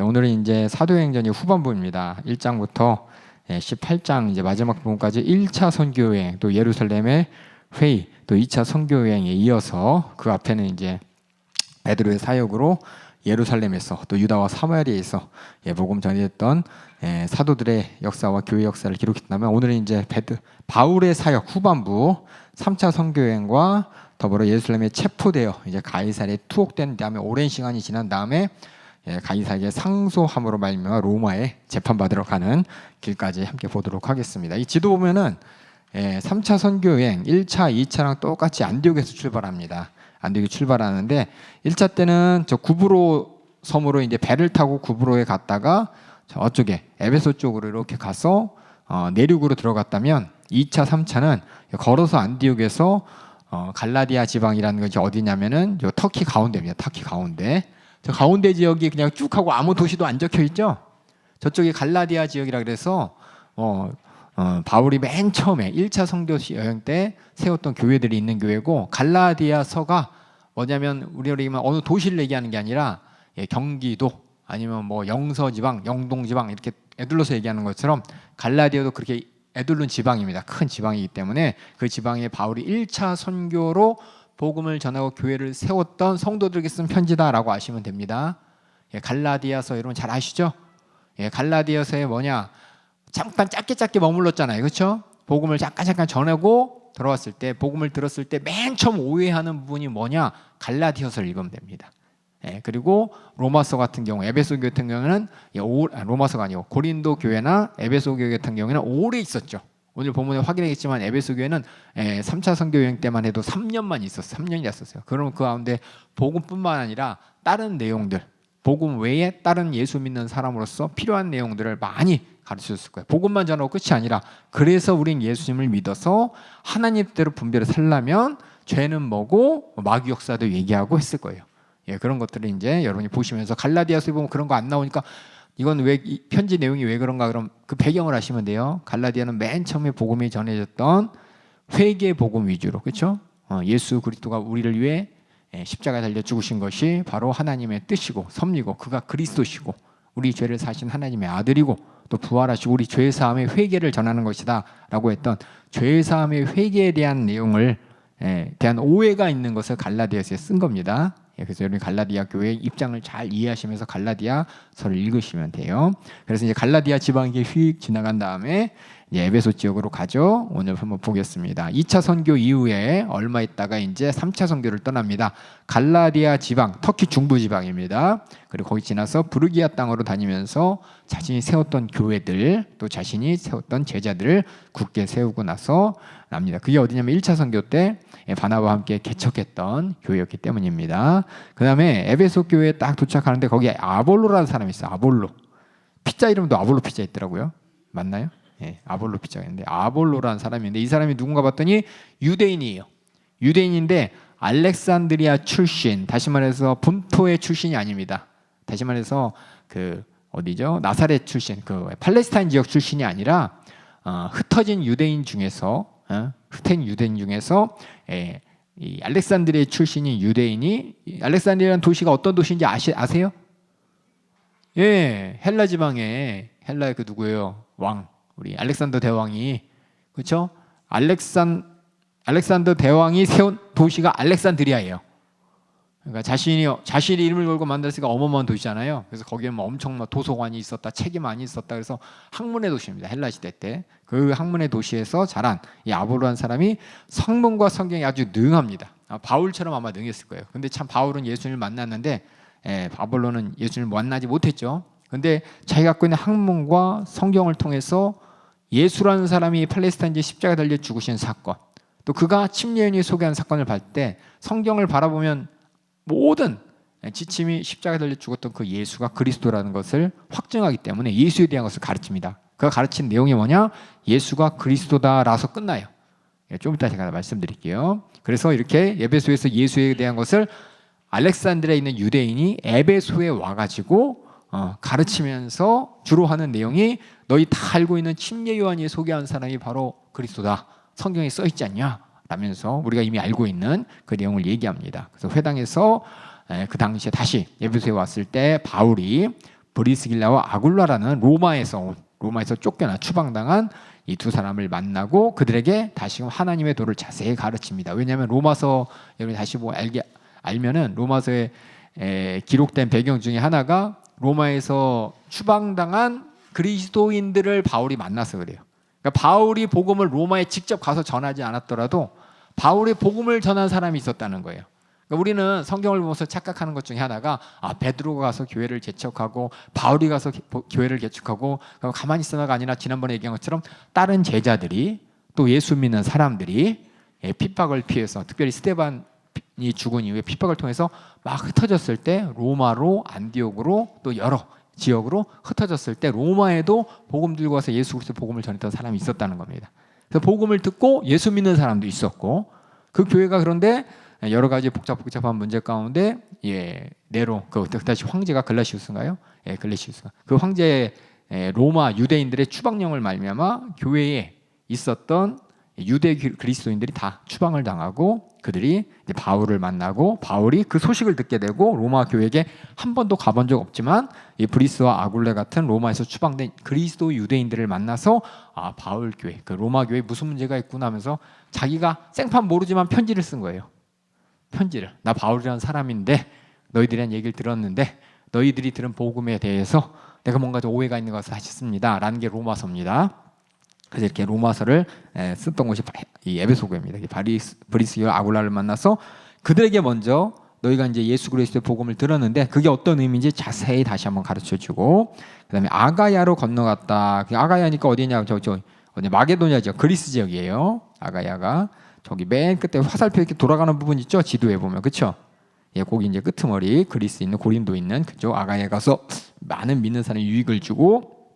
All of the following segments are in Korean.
오늘은 이제 사도행전의 후반부입니다. 1장부터 18장 이제 마지막 부분까지 1차 선교여행, 또 예루살렘의 회의, 또 2차 선교여행에 이어서 그 앞에는 이제 베드로의 사역으로 예루살렘에서 또 유다와 사마리아에서 복음 전했던 사도들의 역사와 교회 역사를 기록했다면, 오늘은 이제 바울의 사역 후반부 3차 선교여행과 더불어 예루살렘에 체포되어 이제 가이사랴에 투옥된 다음에 오랜 시간이 지난 다음에 가이사랴에 상소함으로 말미암아 로마에 재판받으러 가는 길까지 함께 보도록 하겠습니다. 이 지도 보면은 3차 선교여행 1차, 2차랑 똑같이 안디옥에서 출발합니다. 안디옥에 출발하는데 1차 때는 저 구브로 섬으로 이제 배를 타고 구브로에 갔다가 저쪽에 에베소 쪽으로 이렇게 가서 내륙으로 들어갔다면, 2차, 3차는 걸어서 안디옥에서 갈라디아 지방이라는 것이 어디냐면은 요 터키 가운데입니다. 터키 가운데. 저 가운데 지역이 그냥 쭉 하고 아무 도시도 안 적혀 있죠. 저쪽이 갈라디아 지역이라 그래서 바울이 맨 처음에 1차 선교 여행 때 세웠던 교회들이 있는 교회고, 갈라디아서가 뭐냐면 우리가 어느 도시를 얘기하는 게 아니라 경기도 아니면 뭐 영서지방, 영동지방 이렇게 애둘러서 얘기하는 것처럼 갈라디아도 그렇게 애둘른 지방입니다. 큰 지방이기 때문에 그 지방에 바울이 1차 선교로 복음을 전하고 교회를 세웠던 성도들에게 쓴 편지다라고 아시면 됩니다. 갈라디아서 여러분 잘 아시죠? 갈라디아서에 뭐냐, 잠깐 짧게 머물렀잖아요, 그렇죠? 복음을 잠깐 전하고 들어왔을 때, 복음을 들었을 때 맨 처음 오해하는 부분이 뭐냐, 갈라디아서를 읽으면 됩니다. 그리고 로마서 같은 경우, 에베소 교회 같은 경우는 로마서가 아니고 고린도 교회나 에베소 교회 같은 경우에는 오래 있었죠. 오늘 본문에 확인하겠지만 에베소 교회는 3차 선교 여행 때만 해도 3년만 있었어요. 3년이었어요. 그러면 그 가운데 복음뿐만 아니라 다른 내용들, 복음 외에 다른 예수 믿는 사람으로서 필요한 내용들을 많이 가르쳐줬을 거예요. 복음만 전하고 끝이 아니라, 그래서 우린 예수님을 믿어서 하나님대로 분별을 살려면 죄는 뭐고 마귀 역사도 얘기하고 했을 거예요. 그런 것들을 이제 여러분이 보시면서, 갈라디아서에 보면 그런 거 안 나오니까 이건 왜 편지 내용이 왜 그런가, 그럼 그 배경을 아시면 돼요. 갈라디아는 맨 처음에 복음이 전해졌던 회개 복음 위주로, 그렇죠? 예수 그리스도가 우리를 위해 십자가에 달려 죽으신 것이 바로 하나님의 뜻이고 섭리고, 그가 그리스도시고 우리 죄를 사신 하나님의 아들이고 또 부활하시고 우리 죄 사함의 회개를 전하는 것이다 라고 했던 죄 사함의 회개에 대한 내용을 대한 오해가 있는 것을 갈라디아서에 쓴 겁니다. 그래서 여러분 갈라디아 교회의 입장을 잘 이해하시면서 갈라디아서를 읽으시면 돼요. 그래서 이제 갈라디아 지방에 휙 지나간 다음에 이제 에베소 지역으로 가죠. 오늘 한번 보겠습니다. 2차 선교 이후에 얼마 있다가 이제 3차 선교를 떠납니다. 갈라디아 지방, 터키 중부 지방입니다. 그리고 거기 지나서 부르기아 땅으로 다니면서 자신이 세웠던 교회들, 또 자신이 세웠던 제자들을 굳게 세우고 나서 납니다. 그게 어디냐면 1차 선교 때 바나바와 함께 개척했던 교회였기 때문입니다. 그 다음에 에베소 교회에 딱 도착하는데 거기에 아볼로라는 사람이 있어요. 아볼로. 피자 이름도 아볼로 피자 있더라고요. 맞나요? 아볼로 피자가 있는데, 아볼로라는 사람이 있는데 이 사람이 누군가 봤더니 유대인이에요. 유대인인데 알렉산드리아 출신, 다시 말해서 본토의 출신이 아닙니다. 다시 말해서 그 어디죠? 나사렛 출신, 그 팔레스타인 지역 출신이 아니라 흩어진 유대인 중에서 이 알렉산드리아 출신인 유대인이, 알렉산드리아라는 도시가 어떤 도시인지 아세요? 헬라 지방에, 헬라의 그 누구예요? 왕, 우리 알렉산더 대왕이, 그렇죠? 알렉산더 대왕이 세운 도시가 알렉산드리아예요. 그러니까 자신이 이름을 걸고 만들었으니까 어마어마한 도시잖아요. 그래서 거기에 뭐 엄청 도서관이 있었다, 책이 많이 있었다. 그래서 학문의 도시입니다. 헬라 시대 때 그 학문의 도시에서 자란 이 아볼로라는 사람이 성문과 성경이 아주 능합니다. 바울처럼 아마 능했을 거예요. 근데 참 바울은 예수님을 만났는데 아볼로는 예수님을 만나지 못했죠. 근데 자기가 갖고 있는 학문과 성경을 통해서 예수라는 사람이 팔레스타인지에 십자가에 달려 죽으신 사건, 또 그가 침례인이 소개한 사건을 볼 때 성경을 바라보면 모든 지침이 십자가에 달려 죽었던 그 예수가 그리스도라는 것을 확증하기 때문에 예수에 대한 것을 가르칩니다. 그가 가르친 내용이 뭐냐? 예수가 그리스도다라서 끝나요. 좀 이따 제가 말씀드릴게요. 그래서 이렇게 에베소에서 예수에 대한 것을 알렉산드리아에 있는 유대인이 에베소에 와가지고 가르치면서 주로 하는 내용이, 너희 다 알고 있는 침례 요한이 소개한 사람이 바로 그리스도다, 성경에 써 있지 않냐 라면서 우리가 이미 알고 있는 그 내용을 얘기합니다. 그래서 회당에서 그 당시에 다시 에베소에 왔을 때 바울이 브리스길라와 아굴라라는 로마에서 쫓겨나 추방당한 이 두 사람을 만나고 그들에게 다시금 하나님의 도를 자세히 가르칩니다. 왜냐하면 로마서 여러분 다시 알면은 로마서에 기록된 배경 중에 하나가 로마에서 추방당한 그리스도인들을 바울이 만나서 그래요. 그러니까 바울이 복음을 로마에 직접 가서 전하지 않았더라도 바울의 복음을 전한 사람이 있었다는 거예요. 그러니까 우리는 성경을 보면서 착각하는 것 중에 하나가 베드로가 가서 교회를 개척하고 바울이 가서 교회를 개척하고 가만히 있어가 아니라 지난번에 얘기한 것처럼 다른 제자들이 또 예수 믿는 사람들이 핍박을 피해서 특별히 스데반이 죽은 이후에 핍박을 통해서 막 흩어졌을 때 로마로 안디옥으로 또 여러 지역으로 흩어졌을 때 로마에도 복음 들고 와서 예수 그리스도 복음을 전했던 사람이 있었다는 겁니다. 그래서 복음을 듣고 예수 믿는 사람도 있었고 그 교회가 그런데 여러 가지 복잡한 문제 가운데 네로 그 당시 황제가 글라시우스인가요? 글라시우스가 그 황제의 로마 유대인들의 추방령을 말미암아 교회에 있었던 유대 그리스도인들이 다 추방을 당하고 그들이 이제 바울을 만나고 바울이 그 소식을 듣게 되고 로마 교회에 한 번도 가본 적 없지만 이 브리스와 아굴레 같은 로마에서 추방된 그리스도 유대인들을 만나서 바울 교회 그 로마 교회에 무슨 문제가 있구나 하면서 자기가 생판 모르지만 편지를 쓴 거예요. 편지를 나 바울이라는 사람인데 너희들이란 얘기를 들었는데 너희들이 들은 복음에 대해서 내가 뭔가 좀 오해가 있는 것을 하셨습니다 라는 게 로마서입니다. 그래서 이렇게 로마서를 썼던 곳이 이 에베소교입니다. 브리스와 아굴라를 만나서 그들에게 먼저 너희가 이제 예수 그리스도의 복음을 들었는데 그게 어떤 의미인지 자세히 다시 한번 가르쳐주고 그다음에 아가야로 건너갔다. 아가야니까 어디냐? 어디 마게도냐죠. 그리스 지역이에요. 아가야가 저기 맨 끝에 화살표 이렇게 돌아가는 부분 있죠? 지도에 보면 그렇죠? 거기 이제 끄트머리 그리스 있는 고린도 있는 그쪽 아가야 가서 많은 믿는 사람이 유익을 주고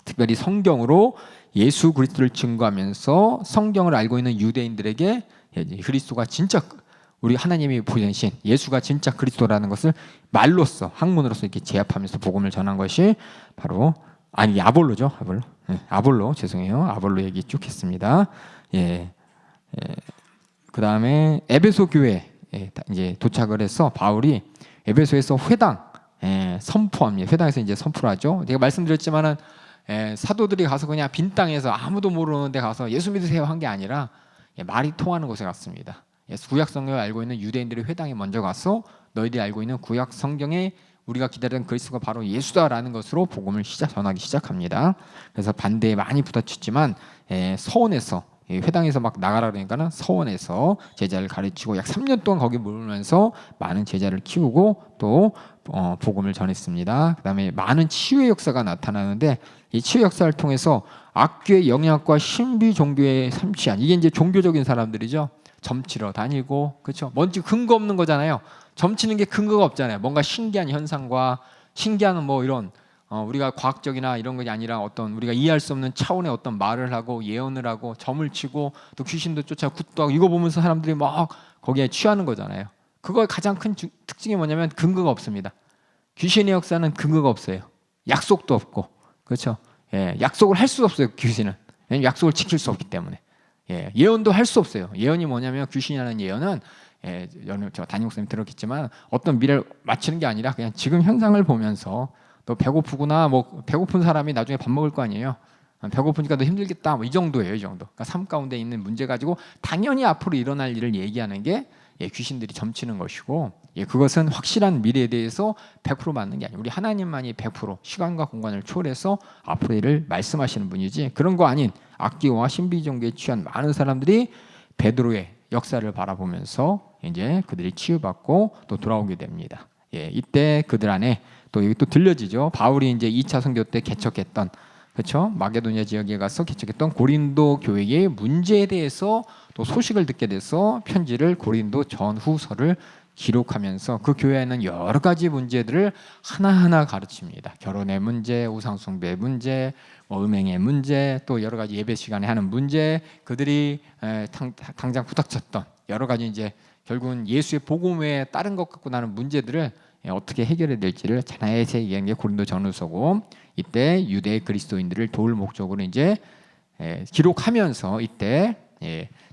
특별히 성경으로 예수 그리스도를 증거하면서 성경을 알고 있는 유대인들에게 그리스도가 진짜 우리 하나님이 보내신 예수가 진짜 그리스도라는 것을 말로써 학문으로서 이렇게 제압하면서 복음을 전한 것이 바로 아볼로죠. 아볼로 죄송해요. 아볼로 얘기 쭉 했습니다. 그 다음에 에베소 교회에 이제 도착을 해서 바울이 에베소에서 회당 선포합니다. 회당에서 이제 선포를 하죠. 제가 말씀드렸지만은 사도들이 가서 그냥 빈 땅에서 아무도 모르는 데 가서 예수 믿으세요 한 게 아니라 말이 통하는 곳에 갔습니다. 구약 성경을 알고 있는 유대인들의 회당에 먼저 가서 너희들이 알고 있는 구약 성경에 우리가 기다리던 그리스도가 바로 예수다라는 것으로 복음을 전하기 시작합니다. 그래서 반대에 많이 부딪혔지만 서원에서 회당에서 막 나가라 그러니까는 서원에서 제자를 가르치고 약 3년 동안 거기 머물면서 많은 제자를 키우고 또 복음을 전했습니다. 그다음에 많은 치유의 역사가 나타나는데 이 치유 역사를 통해서 악귀의 영향과 신비 종교의 삼치한 이게 이제 종교적인 사람들이죠. 점치러 다니고 그렇죠. 뭔지 근거 없는 거잖아요. 점치는 게 근거가 없잖아요. 뭔가 신기한 현상과 신기한 뭐 이런 우리가 과학적이나 이런 것이 아니라 어떤 우리가 이해할 수 없는 차원의 어떤 말을 하고 예언을 하고 점을 치고 또 귀신도 쫓아 굿도 하고 이거 보면서 사람들이 막 거기에 취하는 거잖아요. 그거의 가장 큰 특징이 뭐냐면 근거가 없습니다. 귀신의 역사는 근거가 없어요. 약속도 없고 그렇죠. 약속을 할 수 없어요. 귀신은 왜냐면 약속을 지킬 수 없기 때문에 예언도 할 수 없어요. 예언이 뭐냐면 귀신이라는 예언은 저 담임 목사님 들었겠지만 어떤 미래를 맞추는 게 아니라 그냥 지금 현상을 보면서 너 배고프구나 뭐 배고픈 사람이 나중에 밥 먹을 거 아니에요. 배고프니까 너 힘들겠다 뭐 이 정도예요. 이 정도. 그러니까 삶 가운데 있는 문제 가지고 당연히 앞으로 일어날 일을 얘기하는 게 귀신들이 점치는 것이고 그것은 확실한 미래에 대해서 100% 맞는 게 아니에요. 우리 하나님만이 100% 시간과 공간을 초월해서 앞으로 일을 말씀하시는 분이지 그런 거 아닌 악기와 신비 종교에 취한 많은 사람들이 베드로의 역사를 바라보면서 이제 그들이 치유받고 또 돌아오게 됩니다. 이때 그들 안에 또 여기 또 들려지죠. 바울이 이제 2차 선교 때 개척했던 그렇죠? 마게도냐 지역에 가서 개척했던 고린도 교회의 문제에 대해서 또 소식을 듣게 돼서 편지를 고린도 전후서를 기록하면서 그 교회에는 여러 가지 문제들을 하나하나 가르칩니다. 결혼의 문제, 우상숭배의 문제, 음행의 문제, 또 여러 가지 예배 시간에 하는 문제, 그들이 당장 부닥쳤던 여러 가지 이제 결국은 예수의 복음 외에 다른 것 갖고 나는 문제들을 어떻게 해결해야 될지를 자세히 얘기한 게 고린도 전후서고 이때 유대 그리스도인들을 도울 목적으로 이제 기록하면서 이때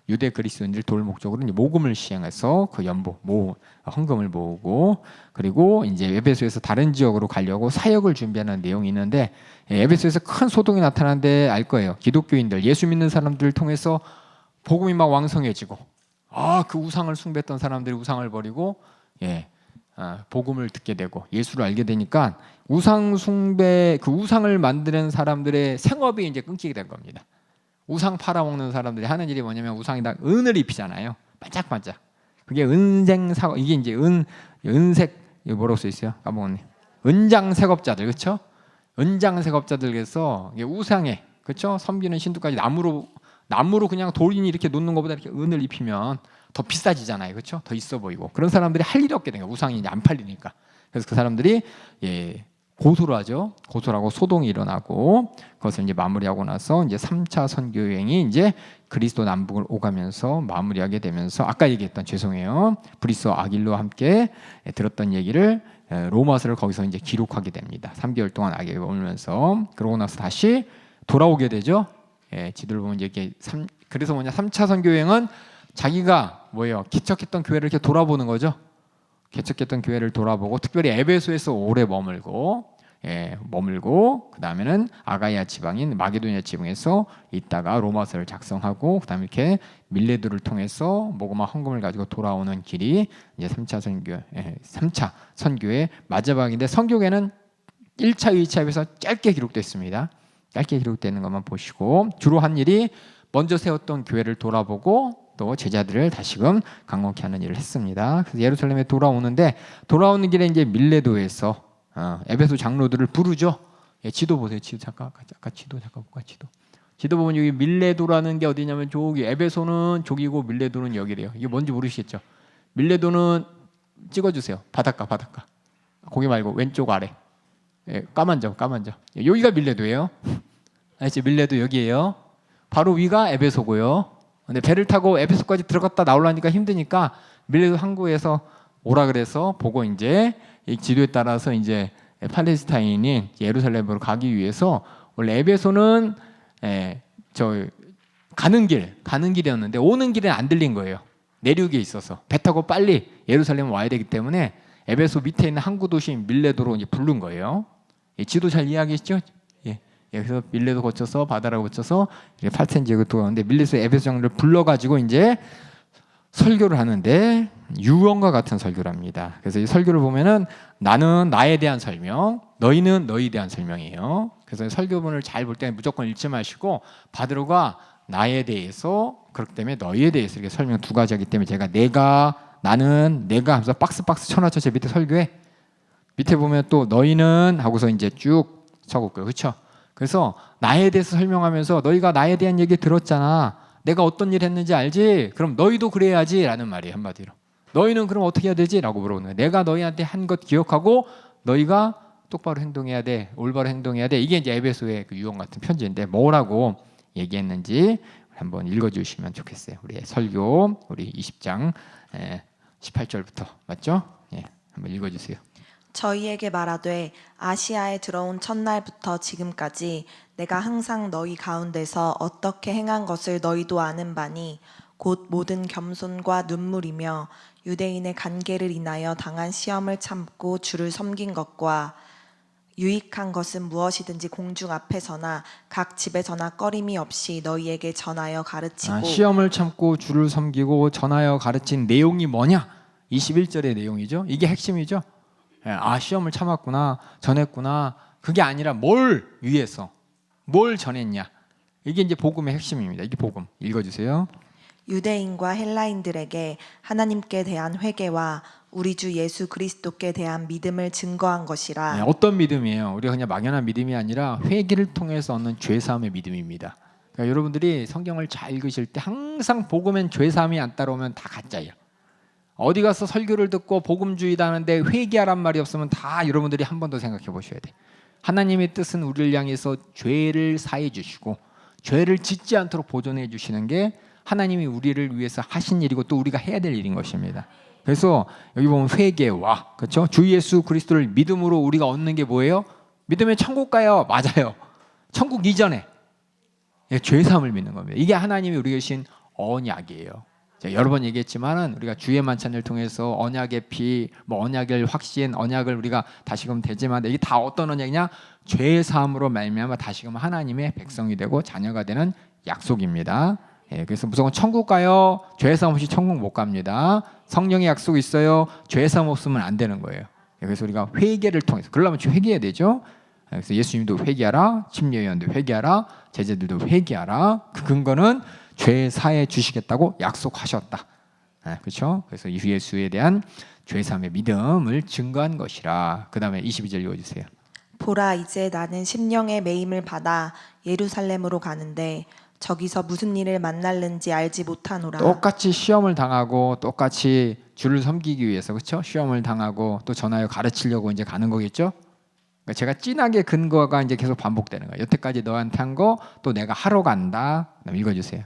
유대 그리스도인들 도울 목적으로 이제 모금을 시행해서 그 헌금을 모으고, 그리고 이제 에베소에서 다른 지역으로 가려고 사역을 준비하는 내용이 있는데, 에베소에서 큰 소동이 나타나는데 알 거예요. 기독교인들, 예수 믿는 사람들을 통해서 복음이 막 왕성해지고, 그 우상을 숭배했던 사람들이 우상을 버리고 복음을 듣게 되고 예수를 알게 되니까 우상 숭배, 그 우상을 만드는 사람들의 생업이 이제 끊기게 된 겁니다. 우상 팔아먹는 사람들이 하는 일이 뭐냐면 우상에다 은을 입히잖아요. 반짝반짝. 그게 은생사고, 이게 이제 은색, 이거 뭐라고 써 있어요? 까먹었네. 은장색업자들, 그렇죠? 은장색업자들께서 우상에, 그렇죠? 섬기는 신도까지 나무로 그냥 돌인이 이렇게 놓는 것보다 이렇게 은을 입히면 더 비싸지잖아요, 그렇죠? 더 있어 보이고. 그런 사람들이 할 일이 없게 된 거예요. 우상이 이제 안 팔리니까. 그래서 그 사람들이 고소를 하죠. 고소를 하고 소동이 일어나고, 그것을 이제 마무리하고 나서 이제 3차 선교 여행이 이제 그리스도 남북을 오가면서 마무리하게 되면서, 아까 얘기했던, 죄송해요, 브리스와 아길로와 함께 들었던 얘기를 로마서를 거기서 이제 기록하게 됩니다. 3개월 동안 악에 머물면서, 그러고 나서 다시 돌아오게 되죠. 지도를 보면 이게 그래서 3차 선교 여행은 자기가 개척했던 교회를 이렇게 돌아보는 거죠. 개척했던 교회를 돌아보고, 특별히 에베소에서 오래 머물고 그 다음에는 아가야 지방인 마게도니아 지방에서 있다가 로마서를 작성하고, 그 다음에 이렇게 밀레도를 통해서 모금과 헌금을 가지고 돌아오는 길이 이제 3차 선교의 마지막인데, 선교계는 1차, 2차에 비해서 짧게 기록됐습니다. 짧게 기록되는 것만 보시고, 주로 한 일이 먼저 세웠던 교회를 돌아보고 또 제자들을 다시금 강건케 하는 일을 했습니다. 그래서 예루살렘에 돌아오는 길에 이제 밀레도에서 에베소 장로들을 부르죠. 지도 보세요. 지도 잠깐 볼까? 지도 보면 여기 밀레도라는 게 어디냐면, 저기 에베소는 저기고 밀레도는 여기래요. 이게 뭔지 모르시겠죠? 밀레도는 찍어주세요. 바닷가. 거기 말고 왼쪽 아래. 까만 점. 여기가 밀레도예요. 알지? 밀레도 여기예요. 바로 위가 에베소고요. 근데 배를 타고 에베소까지 들어갔다 나오려니까 힘드니까 밀레도 항구에서 오라 그래서 보고, 이제 이 지도에 따라서 이제 팔레스타인인 예루살렘으로 가기 위해서, 원래 에베소는 가는 길이었는데 오는 길은 안 들린 거예요. 내륙에 있어서 배 타고 빨리 예루살렘 와야 되기 때문에 에베소 밑에 있는 항구 도시인 밀레도로 이제 부른 거예요. 지도 잘 이해하시죠? 그래서 밀레도 거쳐서 바다를 거쳐서 8천 지역을 돌아오는데, 밀레도 에베소 장로를 불러가지고 이제 설교를 하는데 유언과 같은 설교를 합니다. 그래서 이 설교를 보면은 나는 나에 대한 설명, 너희는 너희에 대한 설명이에요. 그래서 설교문을 잘 볼 때는 무조건 읽지 마시고, 바드로가 나에 대해서, 그렇기 때문에 너희에 대해서 이렇게 설명 두 가지 하기 때문에, 제가 나는 내가 하면서 박스 쳐놨죠. 제 밑에 설교에 밑에 보면 또 너희는 하고서 이제 쭉 적었고요, 그렇죠? 그래서 나에 대해서 설명하면서, 너희가 나에 대한 얘기 들었잖아. 내가 어떤 일 했는지 알지? 그럼 너희도 그래야지 라는 말이에요. 한마디로. 너희는 그럼 어떻게 해야 되지? 라고 물어보는 거예요. 내가 너희한테 한 것 기억하고 너희가 똑바로 행동해야 돼. 올바로 행동해야 돼. 이게 이제 에베소의 그 유언 같은 편지인데, 뭐라고 얘기했는지 한번 읽어주시면 좋겠어요. 우리 설교, 우리 20장 18절부터 맞죠? 한번 읽어주세요. 저희에게 말하되 아시아에 들어온 첫날부터 지금까지 내가 항상 너희 가운데서 어떻게 행한 것을 너희도 아는 바니, 곧 모든 겸손과 눈물이며 유대인의 간계를 인하여 당한 시험을 참고 주를 섬긴 것과 유익한 것은 무엇이든지 공중 앞에서나 각 집에서나 꺼림이 없이 너희에게 전하여 가르치고. 시험을 참고 주를 섬기고 전하여 가르친 내용이 뭐냐? 21절의 내용이죠. 이게 핵심이죠. 시험을 참았구나, 전했구나. 그게 아니라 뭘 위해서, 뭘 전했냐. 이게 이제 복음의 핵심입니다. 이게 복음. 읽어주세요. 유대인과 헬라인들에게 하나님께 대한 회개와 우리 주 예수 그리스도께 대한 믿음을 증거한 것이라. 어떤 믿음이에요? 우리가 그냥 막연한 믿음이 아니라 회개를 통해서 얻는 죄사함의 믿음입니다. 그러니까 여러분들이 성경을 잘 읽으실 때 항상 복음엔 죄사함이 안 따라오면 다 가짜예요. 어디 가서 설교를 듣고 복음주의다 하는데 회개하란 말이 없으면 다 여러분들이 한 번 더 생각해 보셔야 돼. 하나님의 뜻은 우리를 향해서 죄를 사해 주시고 죄를 짓지 않도록 보존해 주시는 게 하나님이 우리를 위해서 하신 일이고 또 우리가 해야 될 일인 것입니다. 그래서 여기 보면 회개와, 그렇죠? 주 예수 그리스도를 믿음으로 우리가 얻는 게 뭐예요? 믿으면 천국 가요. 맞아요. 천국 이전에 죄 사함을 믿는 겁니다. 이게 하나님이 우리에게 주신 언약이에요. 제가 여러 번 얘기했지만은 우리가 주의 만찬을 통해서 언약의 피, 뭐 언약을 확신, 언약을 우리가 다시금 되지만 이게 다 어떤 언약이냐? 죄 사함으로 말미암아 다시금 하나님의 백성이 되고 자녀가 되는 약속입니다. 예, 그래서 무조건 천국 가요. 죄 사함 없이 천국 못 갑니다. 성령의 약속이 있어요. 죄 사함 없으면 안 되는 거예요. 예, 그래서 우리가 회개를 통해서 그러려면 회개해야 되죠. 그래서 예수님도 회개하라, 침례요한도 회개하라, 제자들도 회개하라. 그 근거는 죄 사해 주시겠다고 약속하셨다. 그렇죠? 그래서 예수에 대한 죄 사함의 믿음을 증거한 것이라. 그 다음에 22절 읽어주세요. 보라, 이제 나는 심령의 매임을 받아 예루살렘으로 가는데 저기서 무슨 일을 만날는지 알지 못하노라. 똑같이 시험을 당하고 똑같이 주를 섬기기 위해서 그렇죠? 시험을 당하고 또 전하여 가르치려고 이제 가는 거겠죠? 그러니까 제가 진하게 근거가 이제 계속 반복되는 거예요. 여태까지 너한테 한 거 또 내가 하러 간다. 읽어주세요.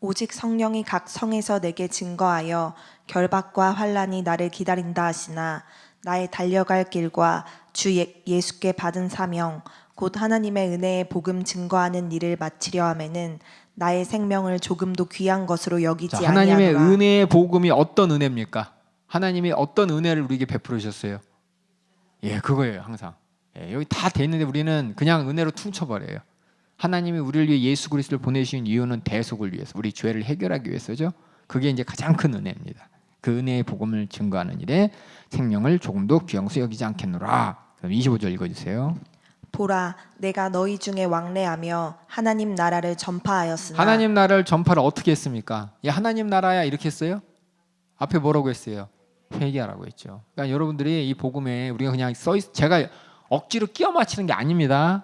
오직 성령이 각 성에서 내게 증거하여 결박과 환난이 나를 기다린다 하시나 나의 달려갈 길과 주 예수께 받은 사명 곧 하나님의 은혜의 복음 증거하는 일을 마치려 하면은 나의 생명을 조금도 귀한 것으로 여기지 아니하노라. 하나님의 은혜의 복음이 어떤 은혜입니까? 하나님이 어떤 은혜를 우리에게 베풀으셨어요? 예, 그거예요. 항상. 예, 여기 다 돼 있는데 우리는 그냥 은혜로 퉁쳐버려요. 하나님이 우리를 위해 예수 그리스도를 보내신 이유는 대속을 위해서, 우리 죄를 해결하기 위해서죠. 그게 이제 가장 큰 은혜입니다. 그 은혜의 복음을 증거하는 일에 생명을 조금도 귀양수 여기지 않겠노라. 그럼 25절 읽어주세요. 보라, 내가 너희 중에 왕래하며 하나님 나라를 전파하였으나. 하나님 나라를 전파를 어떻게 했습니까? 야, 하나님 나라야 이렇게 했어요? 앞에 뭐라고 했어요? 회개하라고 했죠. 그러니까 여러분들이 이 복음에 우리가 그냥 제가 억지로 끼워 맞히는 게 아닙니다.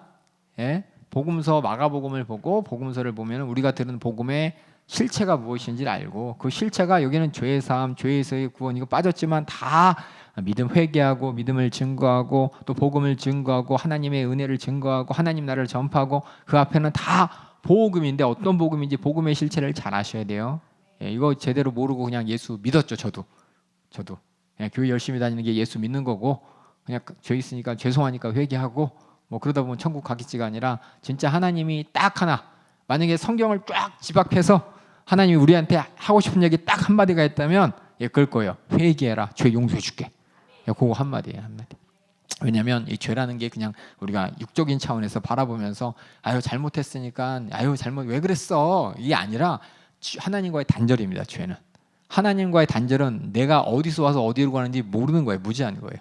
예? 복음서 마가복음을 보고 복음서를 보면 우리가 들은 복음의 실체가 무엇인지를 알고 그 실체가 여기는 죄의 사함, 죄에서의 구원 이거 빠졌지만 다 믿음 회개하고 믿음을 증거하고 또 복음을 증거하고 하나님의 은혜를 증거하고 하나님 나라를 전파하고 그 앞에는 다 복음인데 어떤 복음인지 복음의 실체를 잘 아셔야 돼요. 예, 이거 제대로 모르고 그냥 예수 믿었죠. 저도 그냥 교회 열심히 다니는 게 예수 믿는 거고 그냥 죄 있으니까 죄송하니까 회개하고 뭐 그러다 보면 천국 가겠지가 아니라 진짜 하나님이 딱 하나 만약에 성경을 쫙 집합해서 하나님이 우리한테 하고 싶은 얘기 딱 한마디가 있다면 예, 그럴 거예요. 회개해라. 죄 용서해 줄게. 그거 한마디예요. 한마디. 왜냐하면 이 죄라는 게 그냥 우리가 육적인 차원에서 바라보면서 아유 잘못했으니까 아유 잘못 왜 그랬어 이게 아니라 하나님과의 단절입니다. 죄는 하나님과의 단절은 내가 어디서 와서 어디로 가는지 모르는 거예요. 무지한 거예요.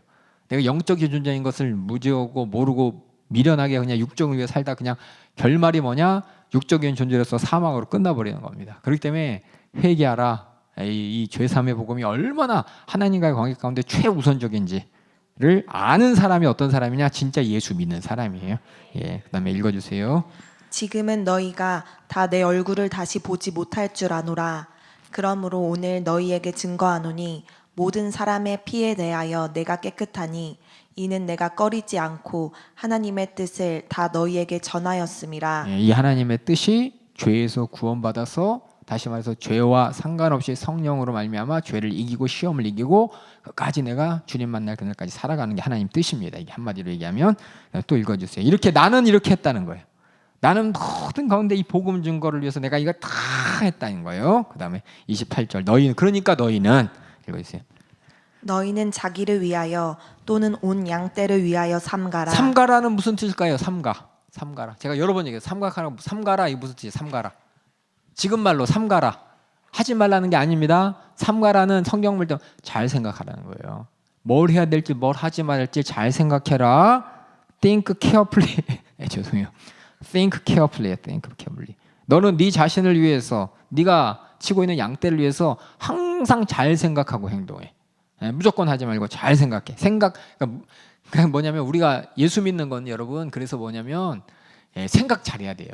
내가 영적인 존재인 것을 무지하고 모르고 미련하게 그냥 육적을 위해 살다 그냥 결말이 뭐냐? 육적인 존재로서 사망으로 끝나버리는 겁니다. 그렇기 때문에 회개하라. 이 죄사함의 복음이 얼마나 하나님과의 관계 가운데 최우선적인지를 아는 사람이 어떤 사람이냐? 진짜 예수 믿는 사람이에요. 예, 그다음에 읽어주세요. 지금은 너희가 다 내 얼굴을 다시 보지 못할 줄 아노라. 그러므로 오늘 너희에게 증거하노니 모든 사람의 피에 대하여 내가 깨끗하니 이는 내가 꺼리지 않고 하나님의 뜻을 다 너희에게 전하였음이라. 예, 이 하나님의 뜻이 죄에서 구원받아서 다시 말해서 죄와 상관없이 성령으로 말미암아 죄를 이기고 시험을 이기고 끝까지 내가 주님 만날 그날까지 살아가는 게 하나님 뜻입니다. 이게 한마디로 얘기하면 또 읽어주세요. 이렇게 나는 이렇게 했다는 거예요. 나는 모든 가운데 이 복음 증거를 위해서 내가 이거 다 했다는 거예요. 그 다음에 28절 너희는 그러니까 너희는 읽어주세요. 너희는 자기를 위하여 또는 온 양떼를 위하여 삼가라. 삼가라는 무슨 뜻일까요? 삼가라. 제가 여러 번 얘기해요. 삼가라 이게 무슨 뜻이에요? 삼가라. 지금 말로 삼가라. 하지 말라는 게 아닙니다. 삼가라는 성경을 잘 생각하라는 거예요. 뭘 해야 될지 뭘 하지 말할지 잘 생각해라. Think carefully. 죄송해요. Think carefully. 너는 네 자신을 위해서 네가 치고 있는 양떼를 위해서 항상 잘 생각하고 행동해. 무조건 하지 말고 잘 생각해. 그냥 뭐냐면 우리가 예수 믿는 건 여러분 그래서 뭐냐면 생각 잘해야 돼요.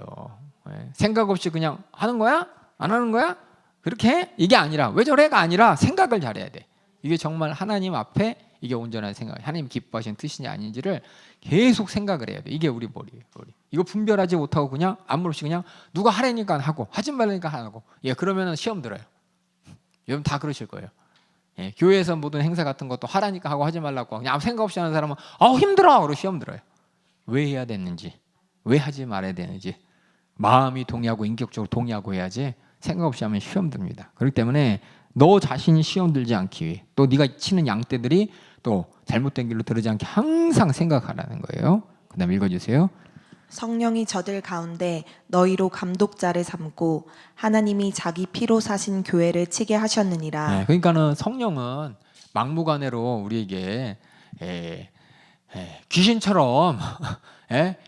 생각 없이 그냥 하는 거야? 안 하는 거야? 그렇게 해? 이게 아니라 왜 저래가 아니라 생각을 잘해야 돼. 이게 정말 하나님 앞에 이게 온전한 생각, 하나님 기뻐하시는 뜻이냐 아닌지를 계속 생각을 해야 돼. 이게 우리 머리예요. 이거 분별하지 못하고 그냥 아무 없이 그냥 누가 하라니까 하고 하지 말라니까 하고 그러면 시험 들어요. 여러분 다 그러실 거예요. 교회에서 모든 행사 같은 것도 하라니까 하고 하지 말라고 그냥 아무 생각 없이 하는 사람은 힘들어 그러고 시험 들어요. 왜 해야 됐는지 왜 하지 말아야 되는지 마음이 동의하고 인격적으로 동의하고 해야지 생각 없이 하면 시험 듭니다. 그렇기 때문에 너 자신이 시험 들지 않기 위해 또 네가 치는 양떼들이 또 잘못된 길로 들어지 않게 항상 생각하라는 거예요. 그 다음 읽어주세요. 성령이 저들 가운데 너희로 감독자를 삼고 하나님이 자기 피로 사신 교회를 치게 하셨느니라. 네, 그러니까는 성령은 막무가내로 우리에게 귀신처럼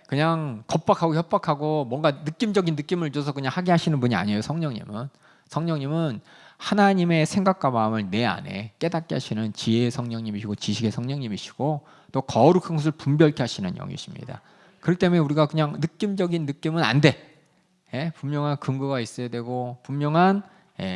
그냥 겁박하고 협박하고 뭔가 느낌적인 느낌을 줘서 그냥 하게 하시는 분이 아니에요. 성령님은 하나님의 생각과 마음을 내 안에 깨닫게 하시는 지혜의 성령님이시고 지식의 성령님이시고 또 거룩한 것을 분별케 하시는 영이십니다. 그렇기 때문에 우리가 그냥 느낌적인 느낌은 안 돼. 분명한 근거가 있어야 되고 분명한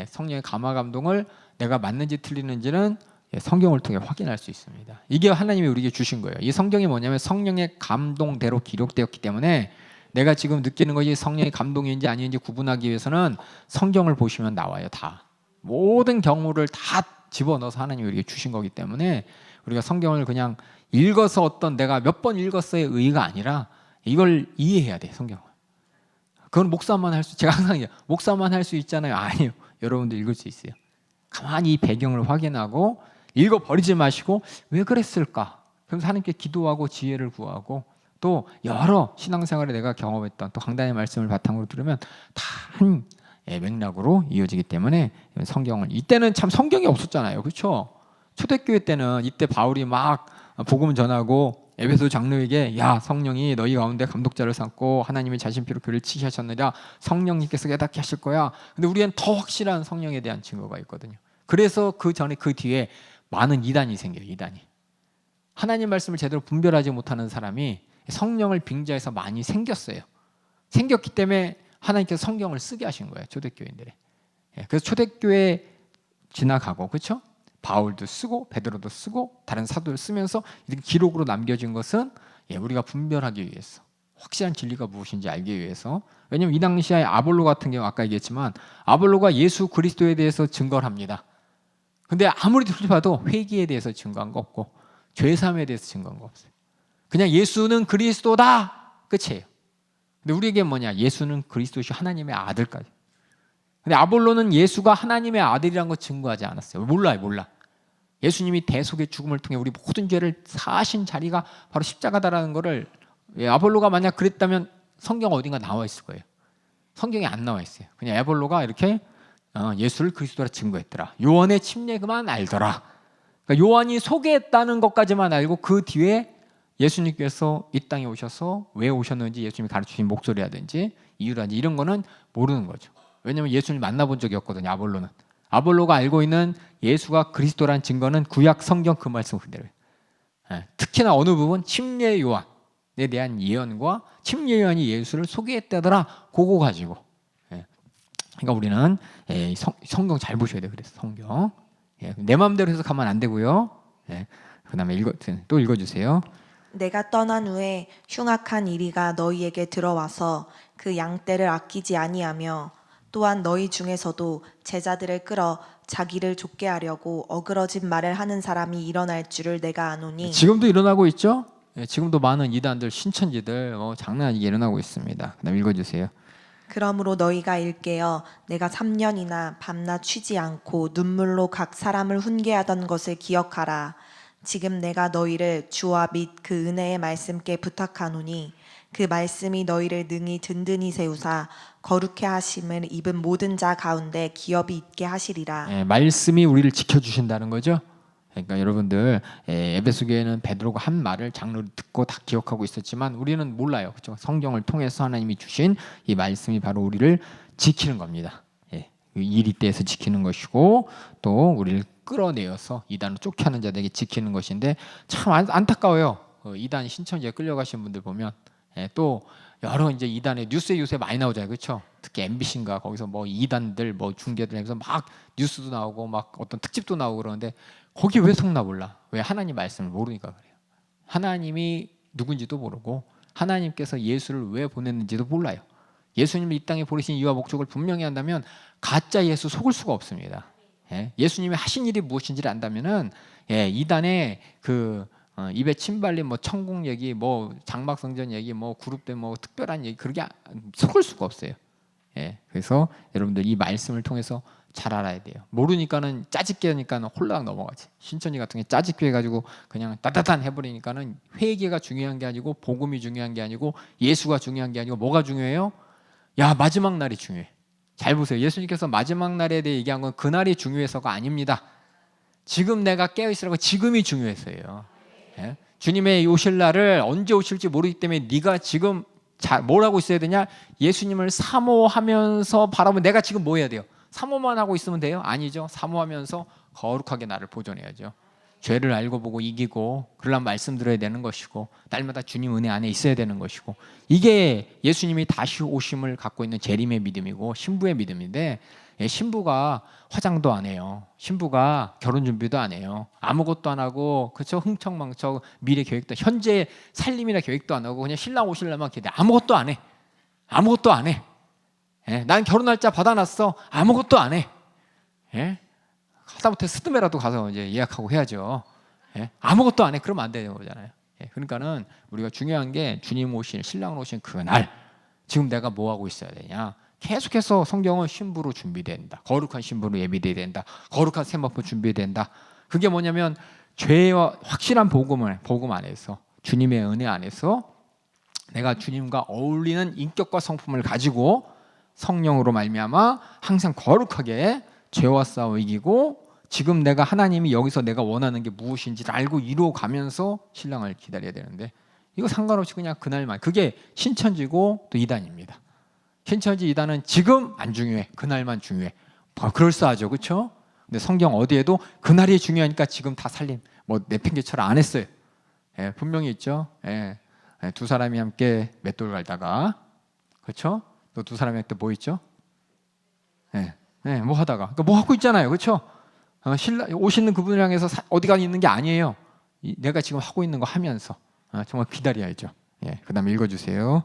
성령의 감화 감동을 내가 맞는지 틀리는지는 성경을 통해 확인할 수 있습니다. 이게 하나님이 우리에게 주신 거예요. 이 성경이 뭐냐면 성령의 감동대로 기록되었기 때문에 내가 지금 느끼는 것이 성령의 감동인지 아닌지 구분하기 위해서는 성경을 보시면 나와요. 다 모든 경우를 다 집어넣어서 하나님이 우리에게 주신 거기 때문에 우리가 성경을 그냥 읽어서 어떤 내가 몇 번 읽었어의 의의가 아니라 이걸 이해해야 돼. 성경을. 그건 목사만 할 수, 제가 항상 얘기해요. 목사만 할 수 있잖아요. 아니요. 여러분도 읽을 수 있어요. 가만히 이 배경을 확인하고 읽어버리지 마시고 왜 그랬을까? 그럼 하나님께 기도하고 지혜를 구하고 또 여러 신앙생활에 내가 경험했던 또 강단의 말씀을 바탕으로 들으면 다 한 맥락으로 이어지기 때문에 성경을 이때는 참 성경이 없었잖아요. 그렇죠? 초대교회 때는 이때 바울이 막 복음 전하고 에베소 장로에게 야 성령이 너희 가운데 감독자를 삼고 하나님의 자신 피로 교회를 치게 하셨느냐 성령님께서 깨닫게 하실 거야. 근데 우리는 더 확실한 성령에 대한 증거가 있거든요. 그래서 그 전에 그 뒤에 많은 이단이 생겨요. 이단이 하나님 말씀을 제대로 분별하지 못하는 사람이 성령을 빙자해서 많이 생겼어요. 생겼기 때문에 하나님께서 성경을 쓰게 하신 거예요. 초대교회인들이. 그래서 초대교회 지나가고 그렇죠? 바울도 쓰고 베드로도 쓰고 다른 사도를 쓰면서 이렇게 기록으로 남겨진 것은 우리가 분별하기 위해서 확실한 진리가 무엇인지 알기 위해서. 왜냐하면 이 당시에 아볼로 같은 경우 아까 얘기했지만 아볼로가 예수 그리스도에 대해서 증거를 합니다. 근데 아무리 들어봐도 회개에 대해서 증거한 거 없고 죄사함에 대해서 증거한 거 없어요. 그냥 예수는 그리스도다 끝이에요. 근데 우리에게 뭐냐? 예수는 그리스도시 하나님의 아들까지. 근데 아볼로는 예수가 하나님의 아들이라는 거 증거하지 않았어요. 몰라. 예수님이 대속의 죽음을 통해 우리 모든 죄를 사하신 자리가 바로 십자가다라는 거를 아볼로가 만약 그랬다면 성경 어딘가 나와 있을 거예요. 성경에 안 나와 있어요. 그냥 아볼로가 이렇게 예수를 그리스도라 증거했더라. 요한의 침례그만 알더라. 그러니까 요한이 소개했다는 것까지만 알고 그 뒤에 예수님께서 이 땅에 오셔서 왜 오셨는지 예수님이 가르치신 목소리라든지 이유라든지 이런 거는 모르는 거죠. 왜냐하면 예수님 만나본 적이 없거든요. 아볼로가 알고 있는 예수가 그리스도란 증거는 구약 성경 그 말씀 그대로예요. 특히나 어느 부분 침례 요한에 대한 예언과 침례 요한이 예수를 소개했다더라. 그거 가지고. 그러니까 우리는 성경 잘 보셔야 돼요. 그래서 성경 내 마음대로 해서 가면 안 되고요. 그다음에 또 읽어주세요. 내가 떠난 후에 흉악한 이리가 너희에게 들어와서 그 양떼를 아끼지 아니하며 또한 너희 중에서도 제자들을 끌어 자기를 좁게 하려고 어그러진 말을 하는 사람이 일어날 줄을 내가 아노니. 지금도 일어나고 있죠. 지금도 많은 이단들 신천지들 장난 아니게 일어나고 있습니다. 그다음 읽어주세요. 그러므로 너희가 일깨어 내가 3년이나 밤낮 쉬지 않고 눈물로 각 사람을 훈계하던 것을 기억하라. 지금 내가 너희를 주와 및 그 은혜의 말씀께 부탁하노니 그 말씀이 너희를 능히 든든히 세우사 거룩해 하심을 입은 모든 자 가운데 기업이 있게 하시리라. 말씀이 우리를 지켜주신다는 거죠. 그러니까 여러분들 에베소 교회는 베드로가 한 말을 장로를 듣고 다 기억하고 있었지만 우리는 몰라요. 그렇죠? 성경을 통해서 하나님이 주신 이 말씀이 바로 우리를 지키는 겁니다. 일이 때에서 지키는 것이고 또 우리를 끌어내어서 이단으로 쫓겨나는 자들에게 지키는 것인데 참 안타까워요. 이단 신천지에 끌려가신 분들 보면 또 여러 이제 이단의 뉴스에 요새 많이 나오잖아요, 그렇죠? 특히 MBC인가 거기서 뭐 이단들 뭐 중계들 해서 막 뉴스도 나오고 막 어떤 특집도 나오고 그러는데 거기 왜 속나 몰라? 왜 하나님 말씀을 모르니까 그래요. 하나님이 누군지도 모르고 하나님께서 예수를 왜 보냈는지도 몰라요. 예수님을 이 땅에 보내신 이유와 목적을 분명히 한다면 가짜 예수 속을 수가 없습니다. 예수님이 하신 일이 무엇인지를 안다면은 이단의 그 입에 침 발린 뭐 천국 얘기, 뭐 장막성전 얘기, 뭐 그룹된 뭐 특별한 얘기 그렇게 속을 수가 없어요. 예, 그래서 여러분들 이 말씀을 통해서 잘 알아야 돼요. 모르니까는 짜집게 하니까는 홀랑 넘어가지. 신천지 같은 게 짜집게 해가지고 그냥 따다단 해버리니까는 회개가 중요한 게 아니고 복음이 중요한 게 아니고 예수가 중요한 게 아니고 뭐가 중요해요? 야, 마지막 날이 중요해. 잘 보세요. 예수님께서 마지막 날에 대해 얘기한 건 그날이 중요해서가 아닙니다. 지금 내가 깨어있으라고 지금이 중요해서예요. 예? 주님의 오실 날을 언제 오실지 모르기 때문에 네가 지금 뭘 하고 있어야 되냐? 예수님을 사모하면서 바라보면 내가 지금 뭐 해야 돼요? 사모만 하고 있으면 돼요? 아니죠. 사모하면서 거룩하게 나를 보존해야죠. 죄를 알고 보고 이기고 그러려면 말씀 들어야 되는 것이고 날마다 주님 은혜 안에 있어야 되는 것이고 이게 예수님이 다시 오심을 갖고 있는 재림의 믿음이고 신부의 믿음인데 신부가 화장도 안 해요. 신부가 결혼 준비도 안 해요. 아무것도 안 하고 그렇죠? 흥청망청 미래 계획도 현재 살림이나 계획도 안 하고 그냥 신랑 오시려면 기대 아무것도 안 해. 아무것도 안 해. 예? 난 결혼 날짜 받아놨어. 아무것도 안 해. 예? 하다못해 스드메라도 가서 이제 예약하고 해야죠. 예? 아무것도 안 해. 그러면 안 되는 거잖아요. 예? 그러니까는 우리가 중요한 게 주님 오신 신랑 오신 그날 지금 내가 뭐 하고 있어야 되냐? 계속해서 성경은 신부로 준비된다. 거룩한 신부로 예비돼야 된다. 거룩한 세마포 준비된다. 그게 뭐냐면 죄와 확실한 복음 안에서 주님의 은혜 안에서 내가 주님과 어울리는 인격과 성품을 가지고 성령으로 말미암아 항상 거룩하게 죄와 싸워 이기고 지금 내가 하나님이 여기서 내가 원하는 게 무엇인지를 알고 이루어가면서 신랑을 기다려야 되는데 이거 상관없이 그냥 그날만 그게 신천지고 또 이단입니다. 신천지 이단은 지금 안 중요해. 그날만 중요해. 그럴싸하죠. 그렇죠? 근데 성경 어디에도 그날이 중요하니까 지금 다 살림 뭐 내팽개처럼 안 했어요. 예, 분명히 있죠. 예, 두 사람이 함께 맷돌 갈다가 그렇죠? 또 두 사람이 또 뭐 있죠? 예, 예, 뭐 하다가 그러니까 뭐 하고 있잖아요. 그렇죠? 신랑 오시는 그분을 향해서 어디가 있는 게 아니에요. 내가 지금 하고 있는 거 하면서 정말 기다려야죠. 예, 그다음에 읽어주세요.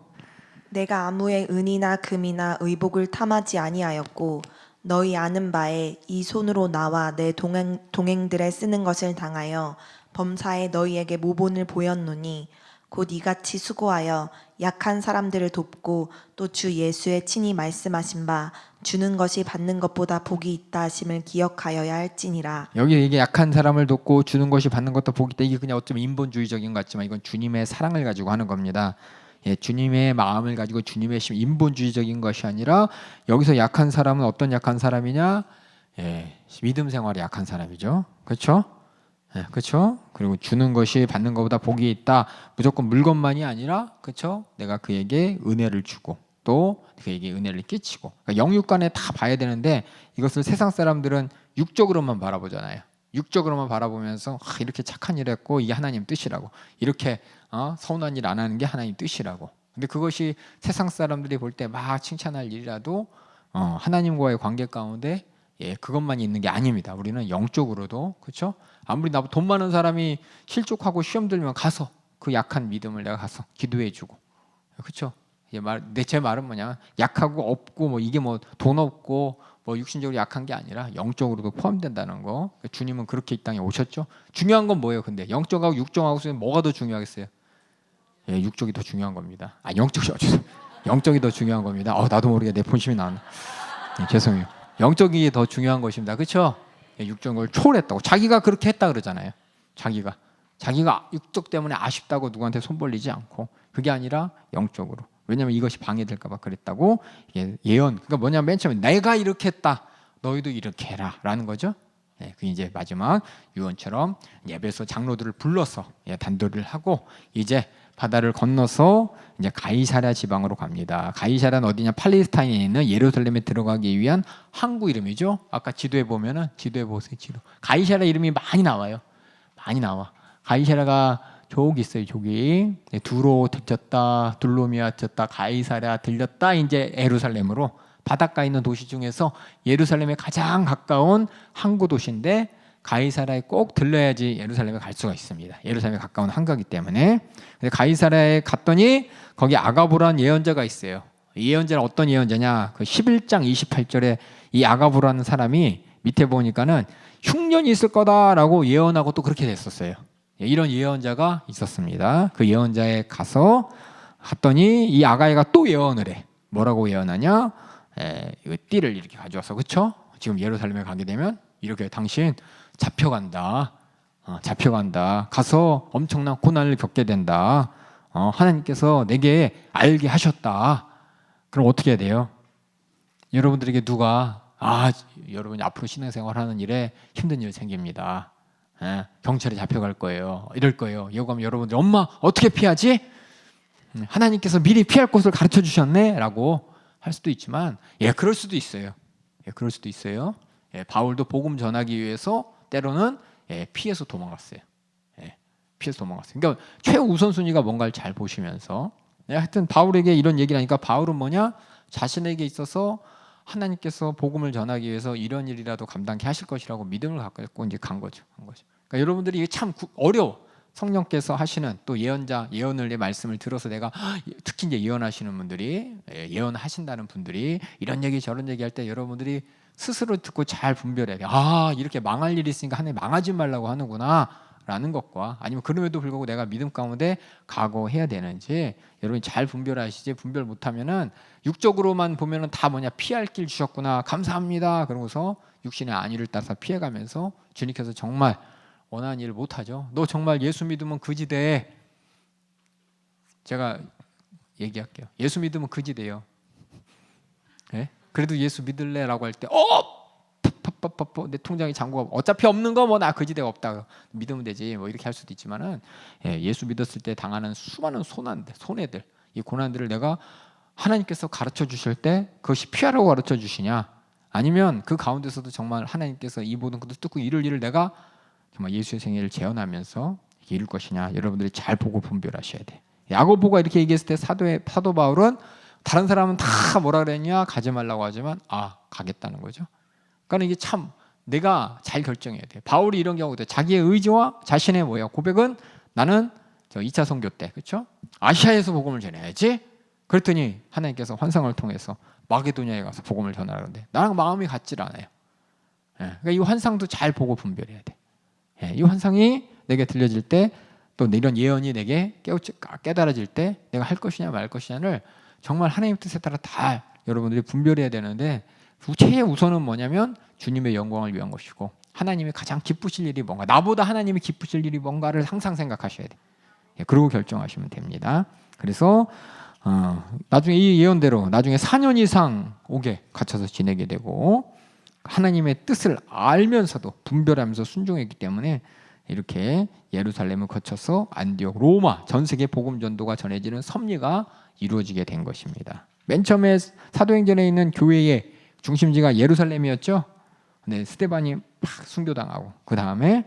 내가 아무의 은이나 금이나 의복을 탐하지 아니하였고 너희 아는 바에 이 손으로 나와 내 동행들에 쓰는 것을 당하여 범사에 너희에게 모본을 보였노니 곧 이같이 수고하여 약한 사람들을 돕고 또 주 예수의 친히 말씀하신 바 주는 것이 받는 것보다 복이 있다 하심을 기억하여야 할지니라. 여기 이게 약한 사람을 돕고 주는 것이 받는 것도 복이 있다. 이게 그냥 어쩌면 인본주의적인 것 같지만 이건 주님의 사랑을 가지고 하는 겁니다. 예, 주님의 마음을 가지고 주님의 심 인본주의적인 것이 아니라 여기서 약한 사람은 어떤 약한 사람이냐? 예, 믿음 생활에 약한 사람이죠. 그렇죠? 예, 그렇죠? 그리고 주는 것이 받는 것보다 복이 있다. 무조건 물건만이 아니라 그렇죠? 내가 그에게 은혜를 주고 또 그에게 은혜를 끼치고 그러니까 영육간에 다 봐야 되는데 이것을 세상 사람들은 육적으로만 바라보잖아요. 육적으로만 바라보면서 이렇게 착한 일 했고 이게 하나님 뜻이라고 이렇게 서운한 일 안 하는 게 하나님 뜻이라고. 근데 그것이 세상 사람들이 볼 때 막 칭찬할 일이라도 하나님과의 관계 가운데 예, 그것만 있는 게 아닙니다. 우리는 영적으로도 그렇죠? 아무리 나보다 돈 많은 사람이 실족하고 시험 들면 가서 그 약한 믿음을 내가 가서 기도해주고 그렇죠? 제 말은 뭐냐? 약하고 없고 뭐 이게 뭐 돈 없고 뭐 육신적으로 약한 게 아니라 영적으로도 포함된다는 거. 주님은 그렇게 이 땅에 오셨죠. 중요한 건 뭐예요? 근데 영적하고 육적하고 뭐가 더 중요하겠어요? 예, 육적이 더 중요한 겁니다. 영적이 더 중요한 겁니다. 나도 모르게 내 본심이 나왔네. 예, 죄송해요. 영적이 더 중요한 것입니다. 그렇죠? 예, 육적을 초월했다고 자기가 그렇게 했다 그러잖아요. 자기가 육적 때문에 아쉽다고 누구한테 손 벌리지 않고 그게 아니라 영적으로. 왜냐하면 이것이 방해될까 봐 그랬다고. 이게 예언. 그러니까 뭐냐면 맨 처음에 내가 이렇게 했다. 너희도 이렇게 해라 라는 거죠. 예, 그 이제 마지막 유언처럼 예배소 장로들을 불러서 단도를 하고 이제 바다를 건너서 이제 가이사랴 지방으로 갑니다. 가이사랴는 어디냐? 팔레스타인에 있는 예루살렘에 들어가기 위한 항구 이름이죠. 아까 지도에 보면은 지도에 보세요. 지도. 가이사랴 이름이 많이 나와요. 많이 나와. 가이사랴가 저기 있어요. 저기 두로 들렸다, 둘로미아 들렸다, 가이사랴 들렸다. 이제 예루살렘으로 바닷가에 있는 도시 중에서 예루살렘에 가장 가까운 항구 도시인데 가이사랴에 꼭 들러야지 예루살렘에 갈 수가 있습니다. 예루살렘에 가까운 항구이기 때문에. 가이사랴에 갔더니 거기 아가보라는 예언자가 있어요. 이 예언자는 어떤 예언자냐? 그 11장 28절에 이 아가보라는 사람이 밑에 보니까는 흉년이 있을 거다라고 예언하고 또 그렇게 됐었어요. 이런 예언자가 있었습니다. 그 예언자에 갔더니 이 아가이가 또 예언을 해. 뭐라고 예언하냐? 이 띠를 이렇게 가져와서 그렇죠? 지금 예루살렘에 가게 되면 이렇게 당신 잡혀간다. 잡혀간다. 가서 엄청난 고난을 겪게 된다. 하나님께서 내게 알게 하셨다. 그럼 어떻게 해야 돼요? 여러분들에게 누가 여러분이 앞으로 신앙생활하는 일에 힘든 일 생깁니다. 경찰에 잡혀갈 거예요. 이럴 거예요. 이거 여러분들 엄마 어떻게 피하지? 하나님께서 미리 피할 곳을 가르쳐 주셨네 라고 할 수도 있지만 그럴 수도 있어요. 그럴 수도 있어요. 바울도 복음 전하기 위해서 때로는 피해서 도망갔어요. 피해서 도망갔어요. 그러니까 최우선순위가 뭔가를 잘 보시면서 하여튼 바울에게 이런 얘기를 하니까 바울은 뭐냐? 자신에게 있어서 하나님께서 복음을 전하기 위해서 이런 일이라도 감당케 하실 것이라고 믿음을 갖고 이제 간 거죠. 그러니까 여러분들이 이게 참 어려워. 성령께서 하시는 또 예언자 예언을 내 말씀을 들어서 내가 특히 이제 예언하시는 분들이 예언하신다는 분들이 이런 얘기 저런 얘기 할 때 여러분들이 스스로 듣고 잘 분별해야 돼. 이렇게 망할 일이 있으니까 하나님 망하지 말라고 하는구나 라는 것과 아니면 그럼에도 불구하고 내가 믿음 가운데 각오해야 되는지 여러분이 잘 분별하시지. 분별 못하면은 육적으로만 보면은 다 뭐냐 피할 길 주셨구나 감사합니다 그러고서 육신의 안위를 따라서 피해가면서 주님께서 정말 원하는 일을 못하죠. 너 정말 예수 믿으면 그지돼. 제가 얘기할게요. 예수 믿으면 그지돼요. 그래도 예수 믿을래라고 할 때 내 통장에 잔고가 어차피 없는 거 뭐 나 그지대가 없다 믿으면 되지 뭐 이렇게 할 수도 있지만은 예수 믿었을 때 당하는 수많은 손해들 이 고난들을 내가 하나님께서 가르쳐 주실 때 그것이 피하라고 가르쳐 주시냐 아니면 그 가운데서도 정말 하나님께서 이 모든 것을 뜯고 이룰 일을 내가 정말 예수의 생애를 재현하면서 이룰 것이냐 여러분들이 잘 보고 분별하셔야 돼. 야고보가 이렇게 얘기했을 때 사도 바울은 다른 사람은 다 뭐라 그랬냐 가지 말라고 하지만 가겠다는 거죠. 그러니까 이게 참 내가 잘 결정해야 돼. 바울이 이런 경우도 자기의 의지와 자신의 고백은 나는 2차 선교 때 그렇죠? 아시아에서 복음을 전해야지. 그랬더니 하나님께서 환상을 통해서 마게도냐에 가서 복음을 전하는데 나랑 마음이 같질 않아요. 그러니까 이 환상도 잘 보고 분별해야 돼. 이 환상이 내게 들려질 때 또 이런 예언이 내게 깨달아질 때 내가 할 것이냐 말 것이냐를 정말 하나님 뜻에 따라 다 여러분들이 분별해야 되는데 최우선은 뭐냐면 주님의 영광을 위한 것이고 하나님이 가장 기쁘실 일이 뭔가 나보다 하나님이 기쁘실 일이 뭔가를 항상 생각하셔야 돼. 그러고 결정하시면 됩니다. 그래서 나중에 이 예언대로 나중에 4년 이상 옥에 갇혀서 지내게 되고 하나님의 뜻을 알면서도 분별하면서 순종했기 때문에 이렇게 예루살렘을 거쳐서 안디옥, 로마 전 세계 복음 전도가 전해지는 섭리가 이루어지게 된 것입니다. 맨 처음에 사도행전에 있는 교회의 중심지가 예루살렘이었죠. 근데 스데반이 순교당하고 그 다음에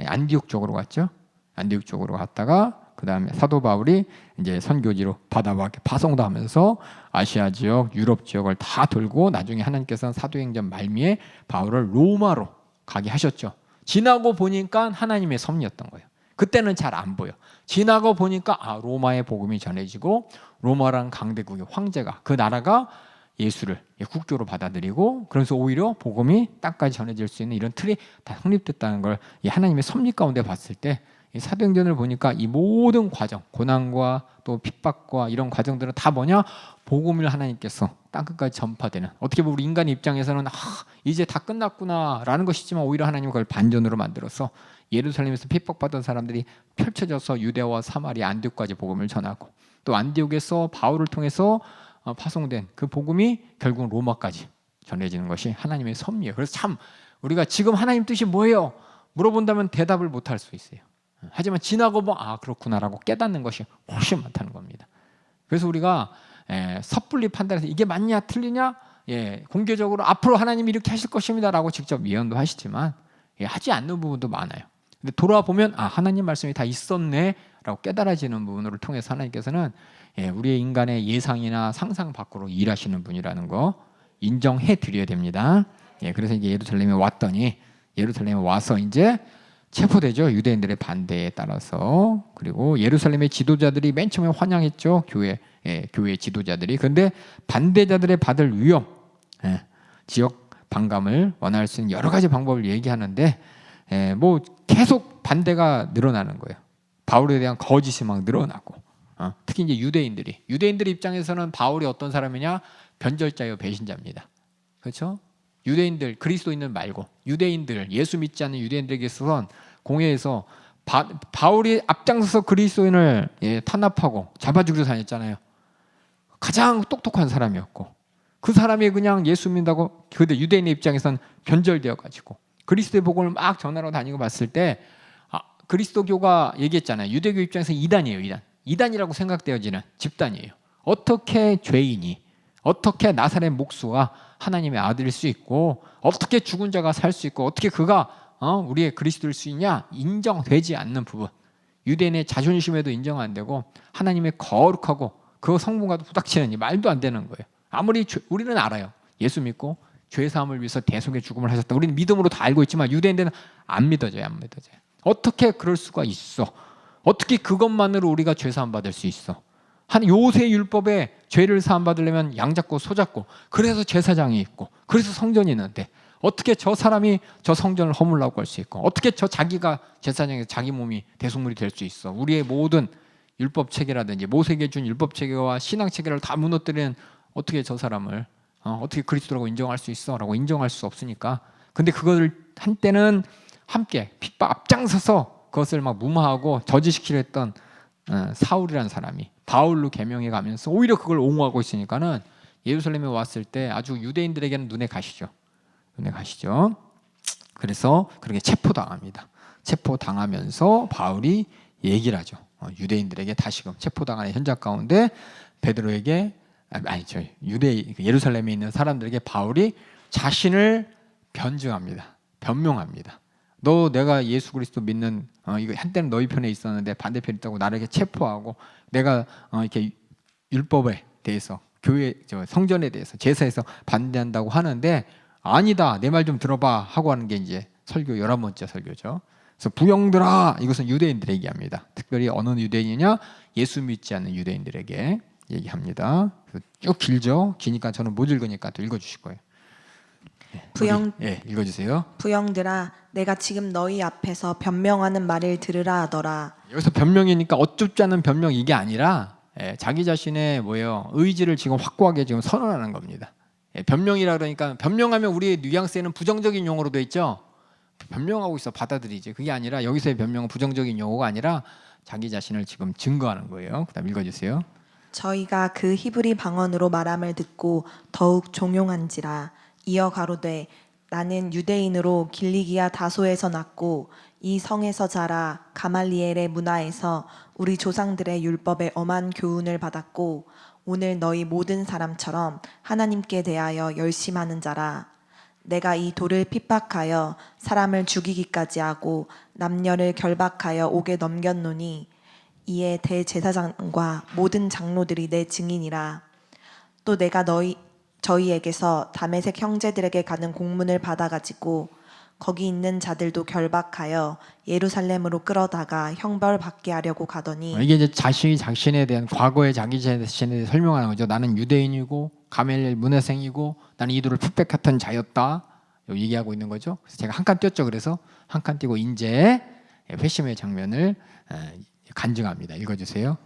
안디옥 쪽으로 갔죠. 안디옥 쪽으로 갔다가 그 다음에 사도 바울이 이제 선교지로 바다와 파송도 하면서 아시아 지역, 유럽 지역을 다 돌고 나중에 하나님께서는 사도행전 말미에 바울을 로마로 가게 하셨죠. 지나고 보니까 하나님의 섭리였던 거예요. 그때는 잘 안 보여. 지나고 보니까 로마의 복음이 전해지고 로마랑 강대국의 황제가 그 나라가 예수를 국교로 받아들이고 그래서 오히려 복음이 땅까지 전해질 수 있는 이런 틀이 다 성립됐다는 걸 하나님의 섭리 가운데 봤을 때 사도행전을 보니까 이 모든 과정, 고난과 또 핍박과 이런 과정들은 다 뭐냐? 복음을 하나님께서 땅끝까지 전파되는 어떻게 보면 우리 인간의 입장에서는 이제 다 끝났구나라는 것이지만 오히려 하나님은 그걸 반전으로 만들어서 예루살렘에서 핍박받은 사람들이 펼쳐져서 유대와 사마리아 안디옥까지 복음을 전하고 또 안디옥에서 바울을 통해서 파송된 그 복음이 결국 로마까지 전해지는 것이 하나님의 섭리예요. 그래서 참 우리가 지금 하나님 뜻이 뭐예요? 물어본다면 대답을 못할 수 있어요. 하지만 지나고 그렇구나라고 깨닫는 것이 훨씬 많다는 겁니다. 그래서 우리가 섣불리 판단해서 이게 맞냐 틀리냐 공개적으로 앞으로 하나님이 이렇게 하실 것입니다라고 직접 예언도 하시지만 하지 않는 부분도 많아요. 근데 돌아보면 하나님 말씀이 다 있었네라고 깨달아지는 부분을 통해서 하나님께서는 우리의 인간의 예상이나 상상 밖으로 일하시는 분이라는 거 인정해 드려야 됩니다. 그래서 이제 예루살렘에 왔더니 예루살렘에 와서 이제 체포되죠. 유대인들의 반대에 따라서. 그리고 예루살렘의 지도자들이 맨 처음에 환영했죠. 교회 지도자들이. 그런데 반대자들의 받을 위험, 지역 반감을 완화할 수 있는 여러 가지 방법을 얘기하는데 계속 반대가 늘어나는 거예요. 바울에 대한 거짓이 막 늘어나고. 특히 이제 유대인들 입장에서는 바울이 어떤 사람이냐? 변절자요 배신자입니다. 그렇죠? 유대인들 그리스도인들 말고 유대인들 예수 믿지 않는 유대인들에게 있어서는 공회에서 바울이 앞장서서 그리스도인을 탄압하고 잡아 죽이러 다녔잖아요. 가장 똑똑한 사람이었고 그 사람이 그냥 예수 믿는다고 근데 유대인의 입장에서는 변절되어 가지고 그리스도의 복음을 막 전하러 다니고 봤을 때 그리스도교가 얘기했잖아요. 유대교 입장에서 이단이에요. 이단이라고 생각되어지는 집단이에요. 어떻게 죄인이 어떻게 나사렛 목수가 하나님의 아들일 수 있고 어떻게 죽은 자가 살 수 있고 어떻게 그가 우리의 그리스도일 수 있냐 인정되지 않는 부분 유대인의 자존심에도 인정 안 되고 하나님의 거룩하고 그 성분과도 부닥치는 말도 안 되는 거예요. 아무리 우리는 알아요. 예수 믿고 죄 사함을 위해서 대속의 죽음을 하셨다. 우리는 믿음으로 다 알고 있지만 유대인들은 안 믿어져요. 어떻게 그럴 수가 있어? 어떻게 그것만으로 우리가 죄 사함 받을 수 있어? 한 요새 율법에 죄를 사함 받으려면 양 잡고 소 잡고 그래서 제사장이 있고 그래서 성전이 있는데 어떻게 저 사람이 저 성전을 허물라고 할 수 있고 어떻게 저 자기가 제사장에서 자기 몸이 대속물이 될 수 있어? 우리의 모든 율법 체계라든지 모세에게 준 율법 체계와 신앙 체계를 다 무너뜨리는 어떻게 저 사람을 어떻게 그리스도라고 인정할 수 있어? 라고 인정할 수 없으니까 근데 그것을 한때는 함께 핍박 앞장서서 그것을 막 무마하고 저지시키려 했던 사울이라는 사람이 바울로 개명해 가면서 오히려 그걸 옹호하고 있으니까는 예루살렘에 왔을 때 아주 유대인들에게는 눈에 가시죠. 그래서 그렇게 체포당합니다. 체포당하면서 바울이 얘기를 하죠. 유대인들에게 다시금 체포당하는 현장 가운데 베드로에게 예루살렘에 있는 사람들에게 바울이 자신을 변명합니다. 너 내가 예수 그리스도 믿는 이거 한때는 너희 편에 있었는데 반대편에 있다고 나를 이렇게 체포하고 내가 이렇게 율법에 대해서 교회 성전에 대해서 제사에서 반대한다고 하는데 아니다 내 말 좀 들어봐 하고 하는 게 이제 설교 11번째 설교죠. 그래서 부형들아 이것은 유대인들에게 얘기합니다. 특별히 어느 유대인이냐 예수 믿지 않는 유대인들에게 얘기합니다. 쭉 길죠. 기니까 저는 못 읽으니까 또 읽어주실 거예요. 읽어주세요. 부형들아 내가 지금 너희 앞에서 변명하는 말을 들으라 하더라. 여기서 변명이니까 어쭙지 않은 변명 이게 아니라 자기 자신의 의지를 지금 확고하게 지금 선언하는 겁니다. 변명이라 그러니까 변명하면 우리의 뉘앙스에는 부정적인 용어로 돼 있죠. 변명하고 있어 받아들이지. 그게 아니라 여기서의 변명은 부정적인 용어가 아니라 자기 자신을 지금 증거하는 거예요. 그다음 읽어주세요. 저희가 그 히브리 방언으로 말함을 듣고 더욱 종용한지라. 이어 가로되 나는 유대인으로 길리기아 다소에서 났고 이 성에서 자라 가말리엘의 문화에서 우리 조상들의 율법에 엄한 교훈을 받았고 오늘 너희 모든 사람처럼 하나님께 대하여 열심하는 자라. 내가 이 돌을 핍박하여 사람을 죽이기까지 하고 남녀를 결박하여 옥에 넘겼노니 이에 대제사장과 모든 장로들이 내 증인이라. 또 내가 저희에게서 다메섹 형제들에게 가는 공문을 받아가지고 거기 있는 자들도 결박하여 예루살렘으로 끌어다가 형벌받게 하려고 가더니 이게 이제 자신에 대한 과거의 자기 자신에 대해 설명하는 거죠. 나는 유대인이고 가멜리엘 문화생이고 나는 이들을 풋백했던 자였다 얘기하고 있는 거죠. 그래서 제가 한 칸 띄었죠. 그래서 한 칸 띄고 이제 회심의 장면을 간증합니다. 읽어주세요.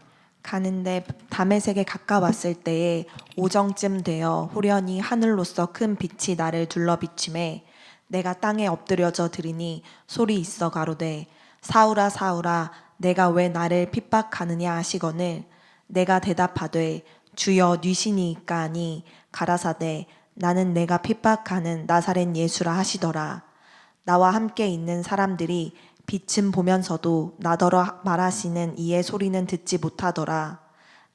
가는데 다메섹에 가까웠을 때에 오정쯤 되어 호련히 하늘로서 큰 빛이 나를 둘러 비침에 내가 땅에 엎드려져 들으니 소리 있어 가로되 사울아 사울아 내가 왜 나를 핍박하느냐 하시거늘 내가 대답하되 주여 뉘시니이까 하니 가라사대 나는 내가 핍박하는 나사렛 예수라 하시더라. 나와 함께 있는 사람들이 빛은 보면서도 나더러 말하시는 이의 소리는 듣지 못하더라.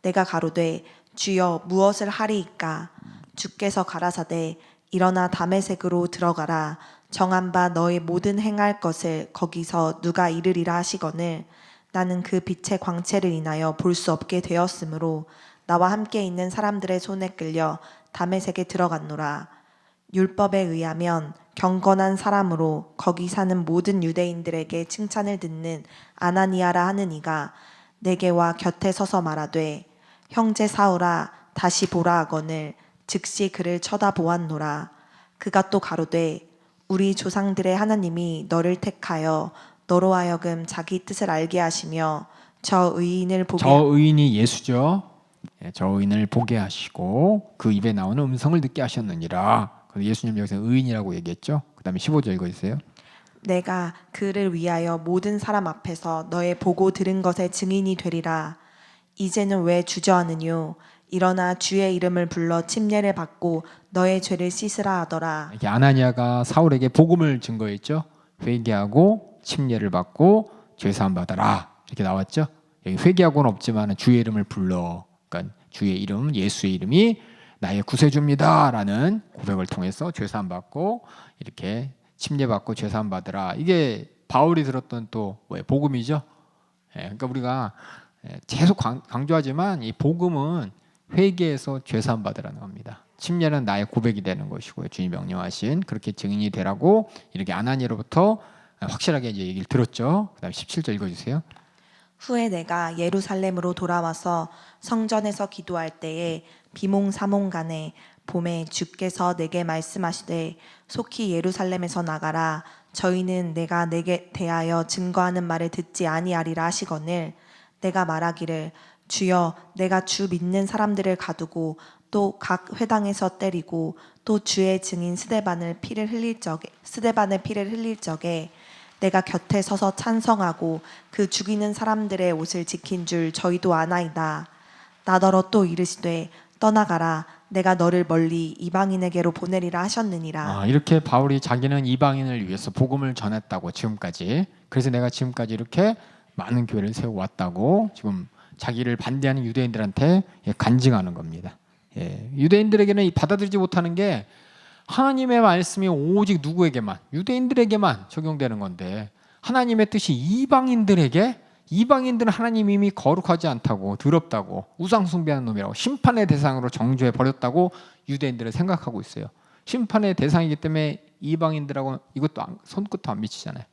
내가 가로되 주여 무엇을 하리이까? 주께서 가라사대 일어나 다메섹으로 들어가라. 정한 바 너의 모든 행할 것을 거기서 누가 이르리라 하시거늘 나는 그 빛의 광채를 인하여 볼 수 없게 되었으므로 나와 함께 있는 사람들의 손에 끌려 다메섹에 들어갔노라. 율법에 의하면 경건한 사람으로 거기 사는 모든 유대인들에게 칭찬을 듣는 아나니아라 하는 이가 내게와 곁에 서서 말하되 형제 사울아 다시 보라 하거늘 즉시 그를 쳐다보았노라. 그가 또 가로되 우리 조상들의 하나님이 너를 택하여 너로 하여금 자기 뜻을 알게 하시며 저 의인을 보게 저 의인이 예수죠. 저 의인을 보게 하시고 그 입에 나오는 음성을 듣게 하셨느니라. 그래서 예수님 여기서 의인이라고 얘기했죠. 그 다음에 15절 읽어주세요. 내가 그를 위하여 모든 사람 앞에서 너의 보고 들은 것의 증인이 되리라. 이제는 왜 주저하느뇨? 일어나 주의 이름을 불러 침례를 받고 너의 죄를 씻으라 하더라. 이렇게 아나니아가 사울에게 복음을 증거했죠. 회개하고 침례를 받고 죄사함 받아라 이렇게 나왔죠. 여기 회개하고는 없지만 주의 이름을 불러, 그러니까 주의 이름, 예수의 이름이 나의 구세주입니다라는 고백을 통해서 죄사함 받고 이렇게 침례 받고 죄사함 받으라. 이게 바울이 들었던 또 뭐예요? 복음이죠. 그러니까 우리가 계속 강조하지만 이 복음은 회개해서 죄사함 받으라는 겁니다. 침례는 나의 고백이 되는 것이고요. 주님 명령하신 그렇게 증인이 되라고 이렇게 아나니아로부터 확실하게 이제 얘기를 들었죠. 그다음 17절 읽어주세요. 후에 내가 예루살렘으로 돌아와서 성전에서 기도할 때에 비몽사몽간에 봄에 주께서 내게 말씀하시되 속히 예루살렘에서 나가라. 저희는 내가 내게 대하여 증거하는 말을 듣지 아니하리라 하시거늘 내가 말하기를 주여 내가 주 믿는 사람들을 가두고 또 각 회당에서 때리고 또 주의 증인 스데반의 피를 흘릴 적에 내가 곁에 서서 찬성하고 그 죽이는 사람들의 옷을 지킨 줄 저희도 아나이다. 나더러 또 이르시되 떠나가라. 내가 너를 멀리 이방인에게로 보내리라 하셨느니라. 이렇게 바울이 자기는 이방인을 위해서 복음을 전했다고 지금까지. 그래서 내가 지금까지 이렇게 많은 교회를 세워왔다고 지금 자기를 반대하는 유대인들한테 간증하는 겁니다. 유대인들에게는 받아들이지 못하는 게 하나님의 말씀이 오직 누구에게만, 유대인들에게만 적용되는 건데 하나님의 뜻이 이방인들은 하나님이 이미 거룩하지 않다고, 더럽다고, 우상 숭배하는 놈이라고, 심판의 대상으로 정죄해 버렸다고 유대인들은 생각하고 있어요. 심판의 대상이기 때문에 이방인들하고 이것도 손끝도 안 미치잖아요.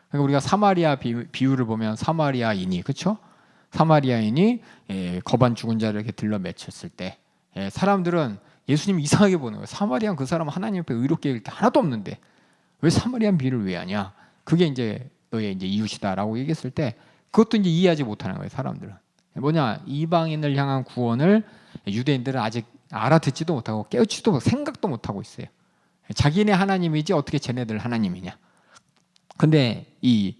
그러니까 우리가 사마리아 비유를 보면 사마리아인이, 그렇죠? 사마리아인이 거반 죽은 자를 이렇게 들러 맺혔을 때 사람들은 예수님 이상하게 보는 거예요. 사마리안 그 사람 하나님 앞에 의롭게 여길 게 하나도 없는데 왜 사마리안 비유를 왜 하냐? 그게 이제 너의 이제 이웃이다라고 얘기했을 때 그것도 이제 이해하지 못하는 거예요. 사람들은 뭐냐? 이방인을 향한 구원을 유대인들은 아직 알아듣지도 못하고 깨우치도 생각도 못하고 있어요. 자기네 하나님이지 어떻게 쟤네들 하나님이냐? 근데 이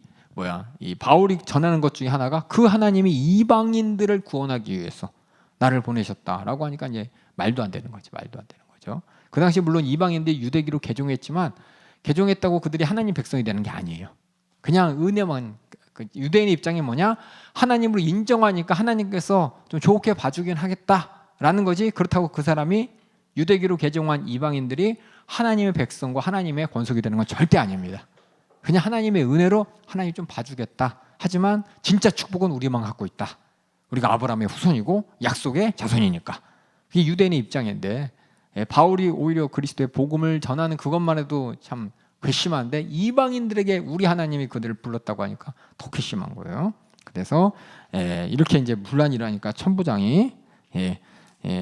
바울이 전하는 것 중에 하나가 그 하나님이 이방인들을 구원하기 위해서 나를 보내셨다라고 하니까 이제 말도 안 되는 거죠. 그 당시 물론 이방인들이 유대기로 개종했지만 개종했다고 그들이 하나님 백성이 되는 게 아니에요. 그냥 은혜만. 유대인의 입장이 뭐냐? 하나님으로 인정하니까 하나님께서 좀 좋게 봐주긴 하겠다라는 거지. 그렇다고 그 사람이 유대기로 개종한 이방인들이 하나님의 백성과 하나님의 권속이 되는 건 절대 아닙니다. 그냥 하나님의 은혜로 하나님 좀 봐주겠다. 하지만 진짜 축복은 우리만 갖고 있다. 우리가 아브라함의 후손이고 약속의 자손이니까. 그게 유대인의 입장인데 바울이 오히려 그리스도의 복음을 전하는 것만 해도 참 괘씸한데 이방인들에게 우리 하나님이 그들을 불렀다고 하니까 더 괘씸한 거예요. 그래서 이렇게 이제 분란이 일어나니까 천부장이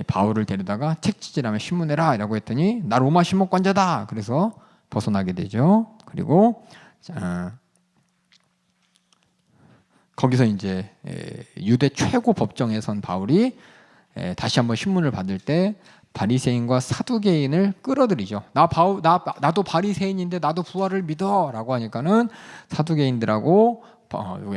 바울을 데려다가 책지질하며 신문해라 라고 했더니 나 로마 신목관자다. 그래서 벗어나게 되죠. 그리고 거기서 이제 유대 최고 법정에 선 바울이 다시 한번 신문을 받을 때 바리새인과 사두개인을 끌어들이죠. 나도 바리새인인데 나도 부활을 믿어라고 하니까는 사두개인들하고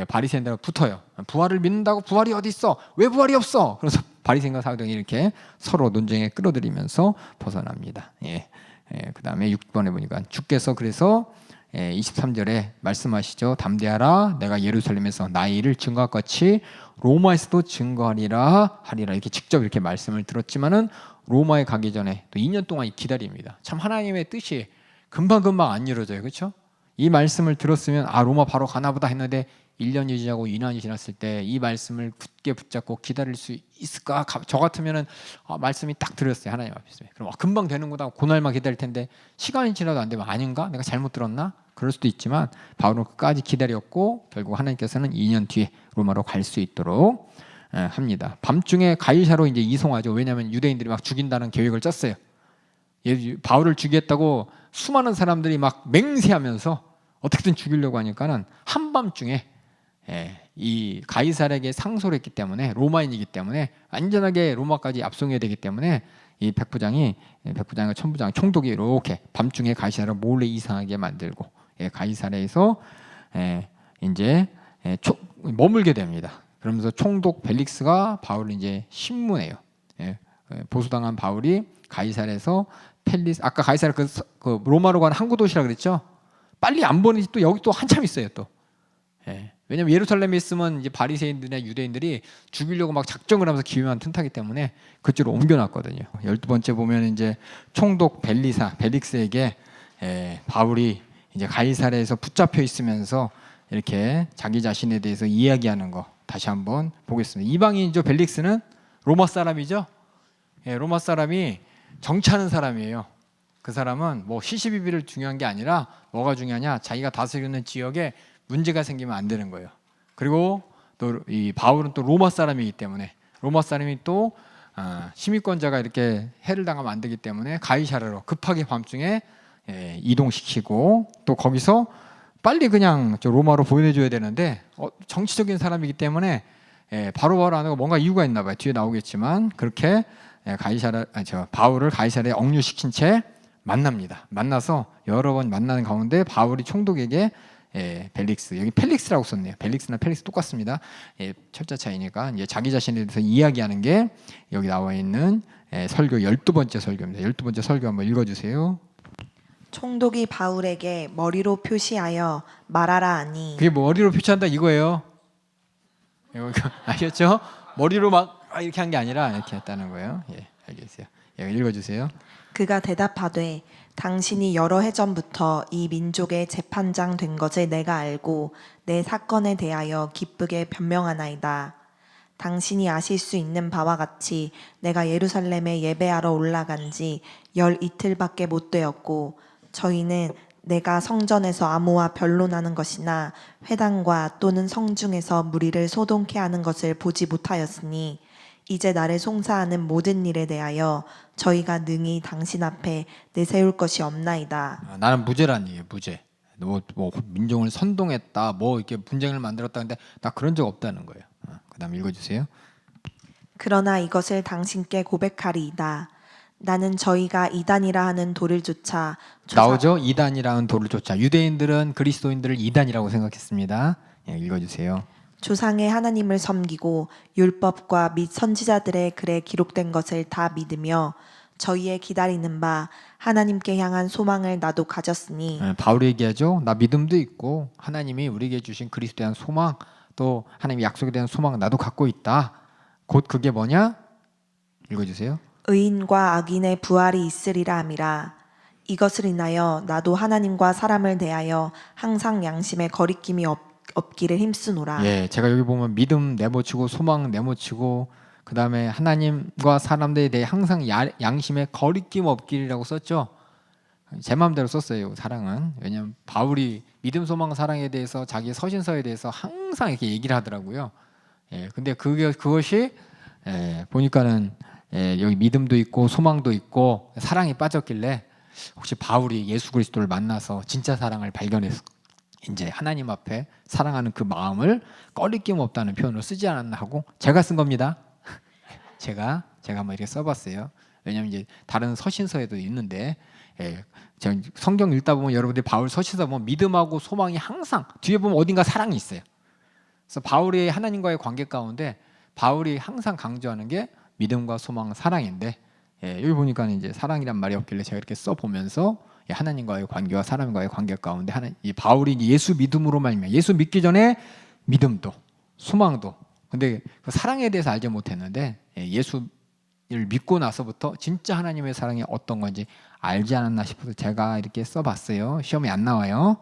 바리새인들하고 붙어요. 부활을 믿는다고 부활이 어디 있어? 왜 부활이 없어? 그래서 바리새인과 사두개인이 이렇게 서로 논쟁에 끌어들이면서 벗어납니다. 그 다음에 6번에 보니까 주께서 그래서 23절에 말씀하시죠. 담대하라. 내가 예루살렘에서 나의 일을 증거할 같이 로마에서도 증거하리라 하리라. 이렇게 직접 이렇게 말씀을 들었지만은 로마에 가기 전에 또 2년 동안 기다립니다. 참 하나님의 뜻이 금방금방 안 이루어져요. 그렇죠? 이 말씀을 들었으면 로마 바로 가나보다 했는데 1년이 지나고 2년이 지났을 때 이 말씀을 굳게 붙잡고 기다릴 수 있을까? 저 같으면은 말씀이 딱 들었어요. 하나님 앞에서. 그럼 금방 되는구나. 그날만 기다릴 텐데 시간이 지나도 안 되면 아닌가? 내가 잘못 들었나? 그럴 수도 있지만 바울은 끝까지 기다렸고 결국 하나님께서는 2년 뒤에 로마로 갈 수 있도록 합니다. 밤중에 가이사로 이제 이송하죠. 왜냐하면 유대인들이 막 죽인다는 계획을 짰어요. 바울을 죽이겠다고 수많은 사람들이 막 맹세하면서 어떻게든 죽이려고 하니까는 한밤중에 이 가이사르에게 상소를 했기 때문에 로마인이기 때문에 안전하게 로마까지 압송해야 되기 때문에 이 백부장과 천부장 총독이 이렇게 밤중에 가이사르를 몰래 이상하게 만들고 가이사르에서 이제 머물게 됩니다. 그러면서 총독 벨릭스가 바울을 이제 신문해요. 보수당한 바울이 가이사르에서 아까 가이사르 그 로마로 간 항구 도시라 그랬죠. 빨리 안 보내지 또 여기 또 한참 있어요 또. 왜냐면 예루살렘에 있으면 이제 바리새인들이나 유대인들이 죽이려고 막 작정을 하면서 기회만 틈타기 때문에 그쪽으로 옮겨놨거든요. 12번째 보면 이제 총독 벨릭스에게 바울이 이제 가이사르에서 붙잡혀 있으면서 이렇게 자기 자신에 대해서 이야기하는 거 다시 한번 보겠습니다. 이방인이죠. 벨릭스는 로마 사람이죠. 로마 사람이 정치하는 사람이에요. 그 사람은 뭐 시시비비를 중요한 게 아니라 뭐가 중요하냐, 자기가 다스리는 지역에 문제가 생기면 안 되는 거예요. 그리고 또 이 바울은 또 로마 사람이기 때문에 로마 사람이 또 시민권자가 이렇게 해를 당하면 안 되기 때문에 가이사르로 급하게 밤중에 이동시키고 또 거기서 빨리 그냥 저 로마로 보내줘야 되는데 정치적인 사람이기 때문에 바로바로 안 하고 뭔가 이유가 있나 봐요. 뒤에 나오겠지만 그렇게 바울을 가이사르에 억류시킨 채 만납니다. 만나서 여러 번 만나는 가운데 바울이 총독에게 벨릭스, 여기 펠릭스라고 썼네요. 벨릭스나 펠릭스 똑같습니다. 철자 차이니까 이제 자기 자신에 대해서 이야기하는 게 여기 나와 있는 설교 12번째 설교입니다. 12번째 설교 한번 읽어주세요. 총독이 바울에게 머리로 표시하여 말하라 하니 그게 머리로 표시한다 이거예요. 이거 아셨죠? 머리로 막 이렇게 한 게 아니라 이렇게 했다는 거예요. 알겠어요. 읽어주세요. 그가 대답하되 당신이 여러 해 전부터 이 민족의 재판장 된 것을 내가 알고 내 사건에 대하여 기쁘게 변명하나이다. 당신이 아실 수 있는 바와 같이 내가 예루살렘에 예배하러 올라간 지 열 이틀밖에 못 되었고 저희는 내가 성전에서 아무와 변론하는 것이나 회당과 또는 성중에서 무리를 소동케 하는 것을 보지 못하였으니 이제 나를 송사하는 모든 일에 대하여 저희가 능히 당신 앞에 내세울 것이 없나이다. 나는 무죄란 얘기예요. 무죄. 뭐 민족을 선동했다, 뭐 이렇게 분쟁을 만들었다는데 나 그런 적 없다는 거예요. 그다음 읽어주세요. 그러나 이것을 당신께 고백하리이다. 나는 저희가 이단이라 하는 돌을 쫓아 나오죠? 이단이라는 돌을 쫓아. 유대인들은 그리스도인들을 이단이라고 생각했습니다. 읽어주세요. 조상의 하나님을 섬기고 율법과 및 선지자들의 글에 기록된 것을 다 믿으며 저희의 기다리는 바 하나님께 향한 소망을 나도 가졌으니 바울이 얘기하죠. 나 믿음도 있고 하나님이 우리에게 주신 그리스도에 대한 소망, 또 하나님의 약속에 대한 소망 나도 갖고 있다. 곧 그게 뭐냐? 읽어주세요. 의인과 악인의 부활이 있으리라 함이라. 이것을 인하여 나도 하나님과 사람을 대하여 항상 양심에 거리낌이 없기를 힘쓰노라. 제가 여기 보면 믿음 내모치고 소망 내모치고 그 다음에 하나님과 사람들에 대해 항상 양심에 거리낌 없기라고 썼죠. 제 마음대로 썼어요. 사랑은. 왜냐하면 바울이 믿음, 소망, 사랑에 대해서 자기 서신서에 대해서 항상 이렇게 얘기를 하더라고요. 근데 그것이 보니까는 여기 믿음도 있고 소망도 있고 사랑이 빠졌길래 혹시 바울이 예수 그리스도를 만나서 진짜 사랑을 발견해서 이제 하나님 앞에 사랑하는 그 마음을 꺼리낌 없다는 표현으로 쓰지 않았나 하고 제가 쓴 겁니다. 제가 한번 이렇게 써봤어요. 왜냐하면 이제 다른 서신서에도 있는데 성경 읽다 보면 여러분들이 바울 서신서 보면 믿음하고 소망이 항상 뒤에 보면 어딘가 사랑이 있어요. 그래서 바울이 하나님과의 관계 가운데 바울이 항상 강조하는 게 믿음과 소망, 사랑인데 여기 보니까 이제 사랑이란 말이 없길래 제가 이렇게 써보면서 하나님과의 관계와 사람과의 관계 가운데 이 바울이 예수 믿음으로 말미암아 예수 믿기 전에 믿음도 소망도 근데 그 사랑에 대해서 알지 못했는데 예수를 믿고 나서부터 진짜 하나님의 사랑이 어떤 건지 알지 않았나 싶어서 제가 이렇게 써봤어요. 시험에 안 나와요.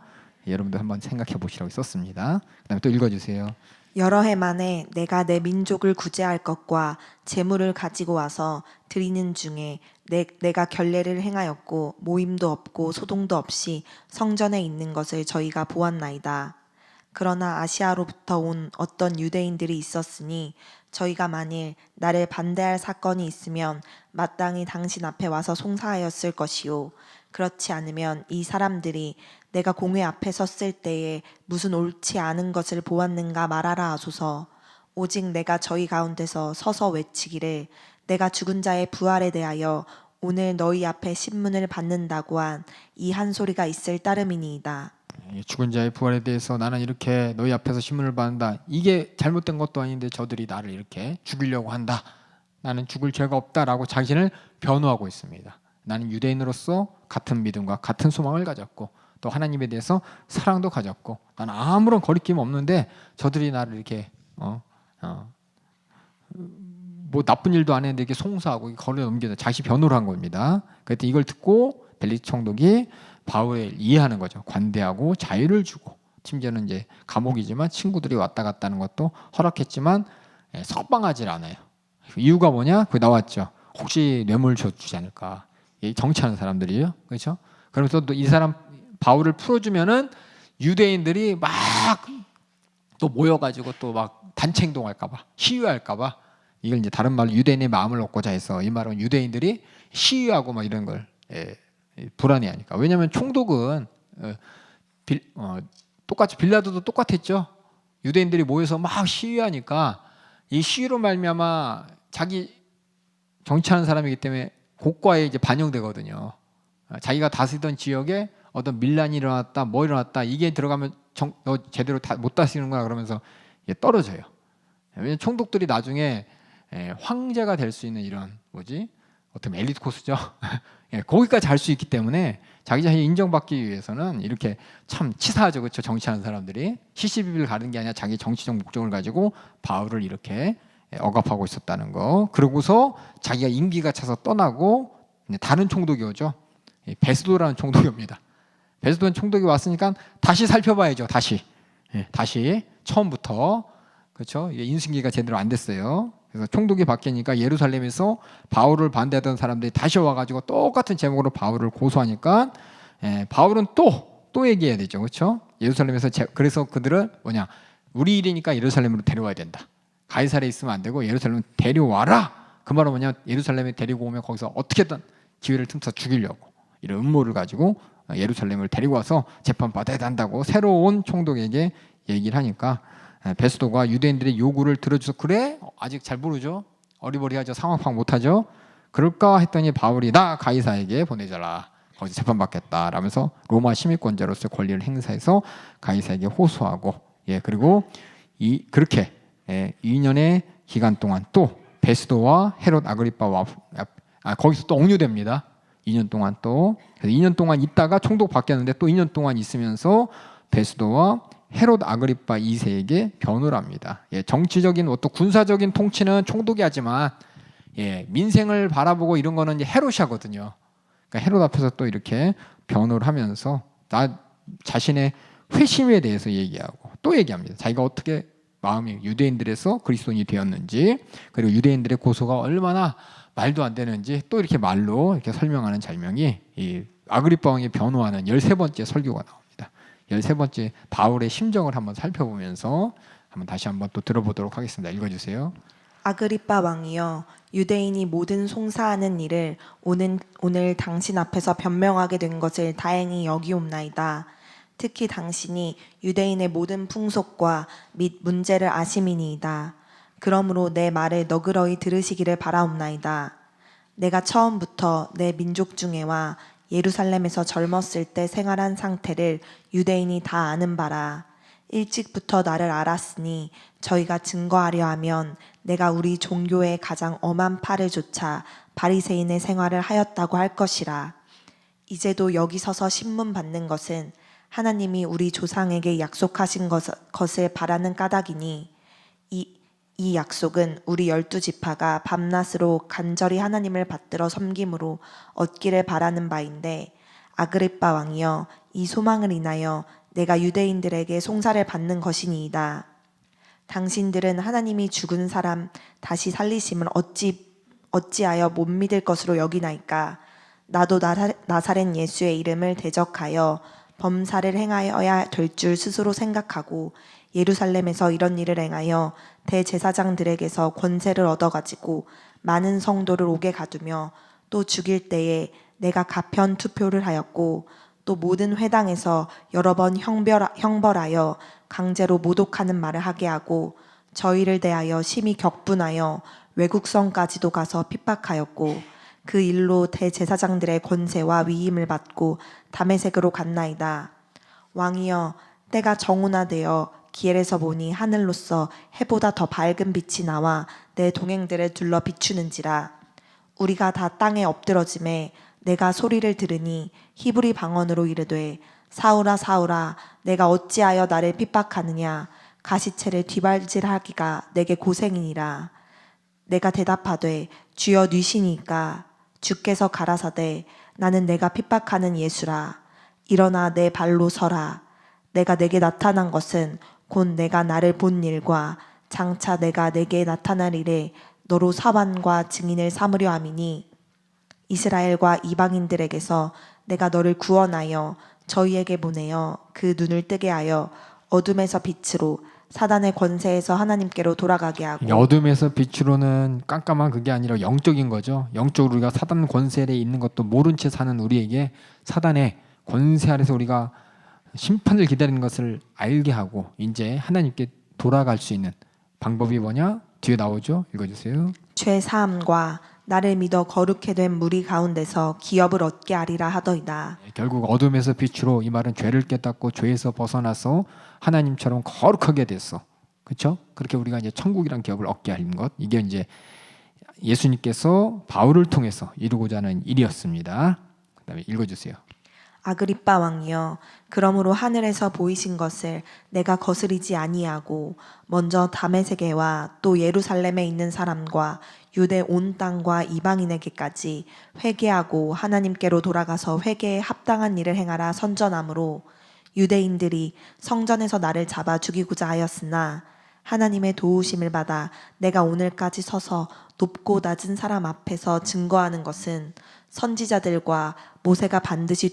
여러분도 한번 생각해 보시라고 썼습니다. 그다음에 또 읽어주세요. 여러 해 만에 내가 내 민족을 구제할 것과 재물을 가지고 와서 드리는 중에 내가 결례를 행하였고 모임도 없고 소동도 없이 성전에 있는 것을 저희가 보았나이다. 그러나 아시아로부터 온 어떤 유대인들이 있었으니 저희가 만일 나를 반대할 사건이 있으면 마땅히 당신 앞에 와서 송사하였을 것이요 그렇지 않으면 이 사람들이 내가 공회 앞에 섰을 때에 무슨 옳지 않은 것을 보았는가 말하라 하소서. 오직 내가 저희 가운데서 서서 외치기를 내가 죽은 자의 부활에 대하여 오늘 너희 앞에 신문을 받는다고 한 이 한 소리가 있을 따름이니이다. 죽은 자의 부활에 대해서 나는 이렇게 너희 앞에서 신문을 받는다. 이게 잘못된 것도 아닌데 저들이 나를 이렇게 죽이려고 한다. 나는 죽을 죄가 없다라고 자신을 변호하고 있습니다. 나는 유대인으로서 같은 믿음과 같은 소망을 가졌고 또 하나님에 대해서 사랑도 가졌고 나는 아무런 거리낌 없는데 저들이 나를 이렇게 뭐 나쁜 일도 안 했는데 이렇게 송사하고 거리를 넘겨서 자시 변호를 한 겁니다. 그때 이걸 듣고 벨리스 총독이 바울을 이해하는 거죠. 관대하고 자유를 주고 심지어는 이제 감옥이지만 친구들이 왔다 갔다 하는 것도 허락했지만 석방하지 않아요. 이유가 뭐냐? 그게 나왔죠. 혹시 뇌물 주지 않을까? 정치하는 사람들이요, 그렇죠? 그러면서 또 이 사람 바울을 풀어주면은 유대인들이 막 또 모여가지고 또 막 단체 행동할까봐 시위할까봐 이걸 이제 다른 말로 유대인의 마음을 얻고자 해서 이 말은 유대인들이 시위하고 막 이런 걸 불안해하니까. 왜냐하면 총독은 똑같이 빌라도도 똑같았죠. 유대인들이 모여서 막 시위하니까 이 시위로 말미암아 자기 정치하는 사람이기 때문에 고과에 이제 반영되거든요. 자기가 다스리던 지역에 어떤 밀란이 일어났다, 뭐 일어났다, 이게 들어가면 너 제대로 못 다스리는 거야 그러면서 떨어져요. 왜냐면 총독들이 나중에 황제가 될 수 있는 이런 어떤 엘리트 코스죠. 거기까지 갈 수 있기 때문에 자기 자신이 인정받기 위해서는 이렇게 참 치사하죠, 그렇죠? 정치하는 사람들이 시시비비를 가는 게 아니라 자기 정치적 목적을 가지고 바울을 이렇게 억압하고 있었다는 거. 그러고서 자기가 임기가 차서 떠나고 다른 총독이 오죠. 베스도라는 총독이 옵니다. 베스도는 총독이 왔으니까 다시 살펴봐야죠. 다시 처음부터, 그렇죠? 인수인계가 제대로 안 됐어요. 그래서 총독이 바뀌니까 예루살렘에서 바울을 반대하던 사람들이 다시 와가지고 똑같은 제목으로 바울을 고소하니까 바울은 또 얘기해야 되죠, 그렇죠? 예루살렘에서 그래서 그들은 우리 일이니까 예루살렘으로 데려와야 된다. 가이사랴에 있으면 안 되고 예루살렘 데려와라. 그 말은 예루살렘에 데리고 오면 거기서 어떻게든 기회를 틈타 죽이려고 이런 음모를 가지고 예루살렘을 데리고 와서 재판받아야 한다고 새로운 총독에게 얘기를 하니까 베스도가 유대인들의 요구를 들어줘서 그래? 아직 잘 모르죠. 어리버리하죠. 상황 파악 못하죠. 그럴까 했더니 바울이 나 가이사에게 보내줘라. 거기서 재판받겠다 라면서 로마 시민권자로서의 권리를 행사해서 가이사에게 호소하고 그리고 그렇게 2년의 기간 동안 또 베스도와 헤롯 아그리빠와 거기서 또 옥류됩니다. 2년 동안 또 그래서 2년 동안 있다가 총독 바뀌었는데 또 2년 동안 있으면서 베스도와 헤롯 아그리빠 2세에게 변호를 합니다. 정치적인 어떤 군사적인 통치는 총독이 하지만 민생을 바라보고 이런 거는 이제 헤롯이 하거든요. 그러니까 헤롯 앞에서 또 이렇게 변호를 하면서 나 자신의 회심에 대해서 얘기하고 또 얘기합니다. 자기가 어떻게 마음이 유대인들에서 그리스도인이 되었는지 그리고 유대인들의 고소가 얼마나 말도 안 되는지 또 이렇게 말로 이렇게 설명하는 장면이 이 아그리빠 왕이 변호하는 13번째 설교가 나옵니다. 13번째 바울의 심정을 한번 살펴보면서 다시 한번 또 들어보도록 하겠습니다. 읽어주세요. 아그리빠 왕이여, 유대인이 모든 송사하는 일을 오늘 당신 앞에서 변명하게 된 것을 다행히 여기옵나이다. 특히 당신이 유대인의 모든 풍속과 및 문제를 아심이니이다. 그러므로 내 말을 너그러이 들으시기를 바라옵나이다. 내가 처음부터 내 민족 중에와 예루살렘에서 젊었을 때 생활한 상태를 유대인이 다 아는 바라. 일찍부터 나를 알았으니 저희가 증거하려 하면 내가 우리 종교의 가장 엄한 팔을 조차 바리새인의 생활을 하였다고 할 것이라. 이제도 여기 서서 신문 받는 것은 하나님이 우리 조상에게 약속하신 것을 바라는 까닭이니 이 약속은 우리 12지파가 밤낮으로 간절히 하나님을 받들어 섬김으로 얻기를 바라는 바인데, 아그리빠 왕이여, 이 소망을 인하여 내가 유대인들에게 송사를 받는 것이니이다. 당신들은 하나님이 죽은 사람 다시 살리심을 어찌하여 못 믿을 것으로 여기나이까? 나도 나사렛 예수의 이름을 대적하여 범사를 행하여야 될 줄 스스로 생각하고 예루살렘에서 이런 일을 행하여 대제사장들에게서 권세를 얻어가지고 많은 성도를 옥에 가두며 또 죽일 때에 내가 가편 투표를 하였고 또 모든 회당에서 여러 번 형벌하여 강제로 모독하는 말을 하게 하고 저희를 대하여 심히 격분하여 외국성까지도 가서 핍박하였고 그 일로 대제사장들의 권세와 위임을 받고 다메섹으로 갔나이다. 왕이여, 때가 정오나되어 기엘에서 보니 하늘로서 해보다 더 밝은 빛이 나와 내 동행들을 둘러 비추는지라. 우리가 다 땅에 엎드러짐에 내가 소리를 들으니 히브리 방언으로 이르되 사울아 사울아 내가 어찌하여 나를 핍박하느냐. 가시체를 뒤발질하기가 내게 고생이니라. 내가 대답하되 주여 뉘시니까. 주께서 가라사대 나는 내가 핍박하는 예수라. 일어나 내 발로 서라. 내가 내게 나타난 것은 곧 내가 나를 본 일과 장차 내가 내게 나타날 일에 너로 사환과 증인을 삼으려 함이니 이스라엘과 이방인들에게서 내가 너를 구원하여 저희에게 보내어 그 눈을 뜨게 하여 어둠에서 빛으로 사단의 권세에서 하나님께로 돌아가게 하고. 이게 어둠에서 빛으로는 깜깜한 그게 아니라 영적인 거죠. 영적으로 우리가 사단 권세 아래에 있는 것도 모른 채 사는 우리에게 사단의 권세 아래서 우리가 심판을 기다리는 것을 알게 하고 이제 하나님께 돌아갈 수 있는 방법이 뭐냐? 뒤에 나오죠. 읽어주세요. 죄 사함과 나를 믿어 거룩해 된 무리 가운데서 기업을 얻게 하리라 하더이다. 결국 어둠에서 빛으로 이 말은 죄를 깨닫고 죄에서 벗어나서 하나님처럼 거룩하게 됐어. 그렇죠? 그렇게 우리가 이제 천국이란 기업을 얻게 하는 것. 이게 이제 예수님께서 바울을 통해서 이루고자 하는 일이었습니다. 그다음에 읽어주세요. 아그리빠 왕이여, 그러므로 하늘에서 보이신 것을 내가 거스리지 아니하고 먼저 다메섹에와 또 예루살렘에 있는 사람과 유대 온 땅과 이방인에게까지 회개하고 하나님께로 돌아가서 회개에 합당한 일을 행하라 선전하므로 유대인들이 성전에서 나를 잡아 죽이고자 하였으나 하나님의 도우심을 받아 내가 오늘까지 서서 높고 낮은 사람 앞에서 증거하는 것은 선지자들과 모세가 반드시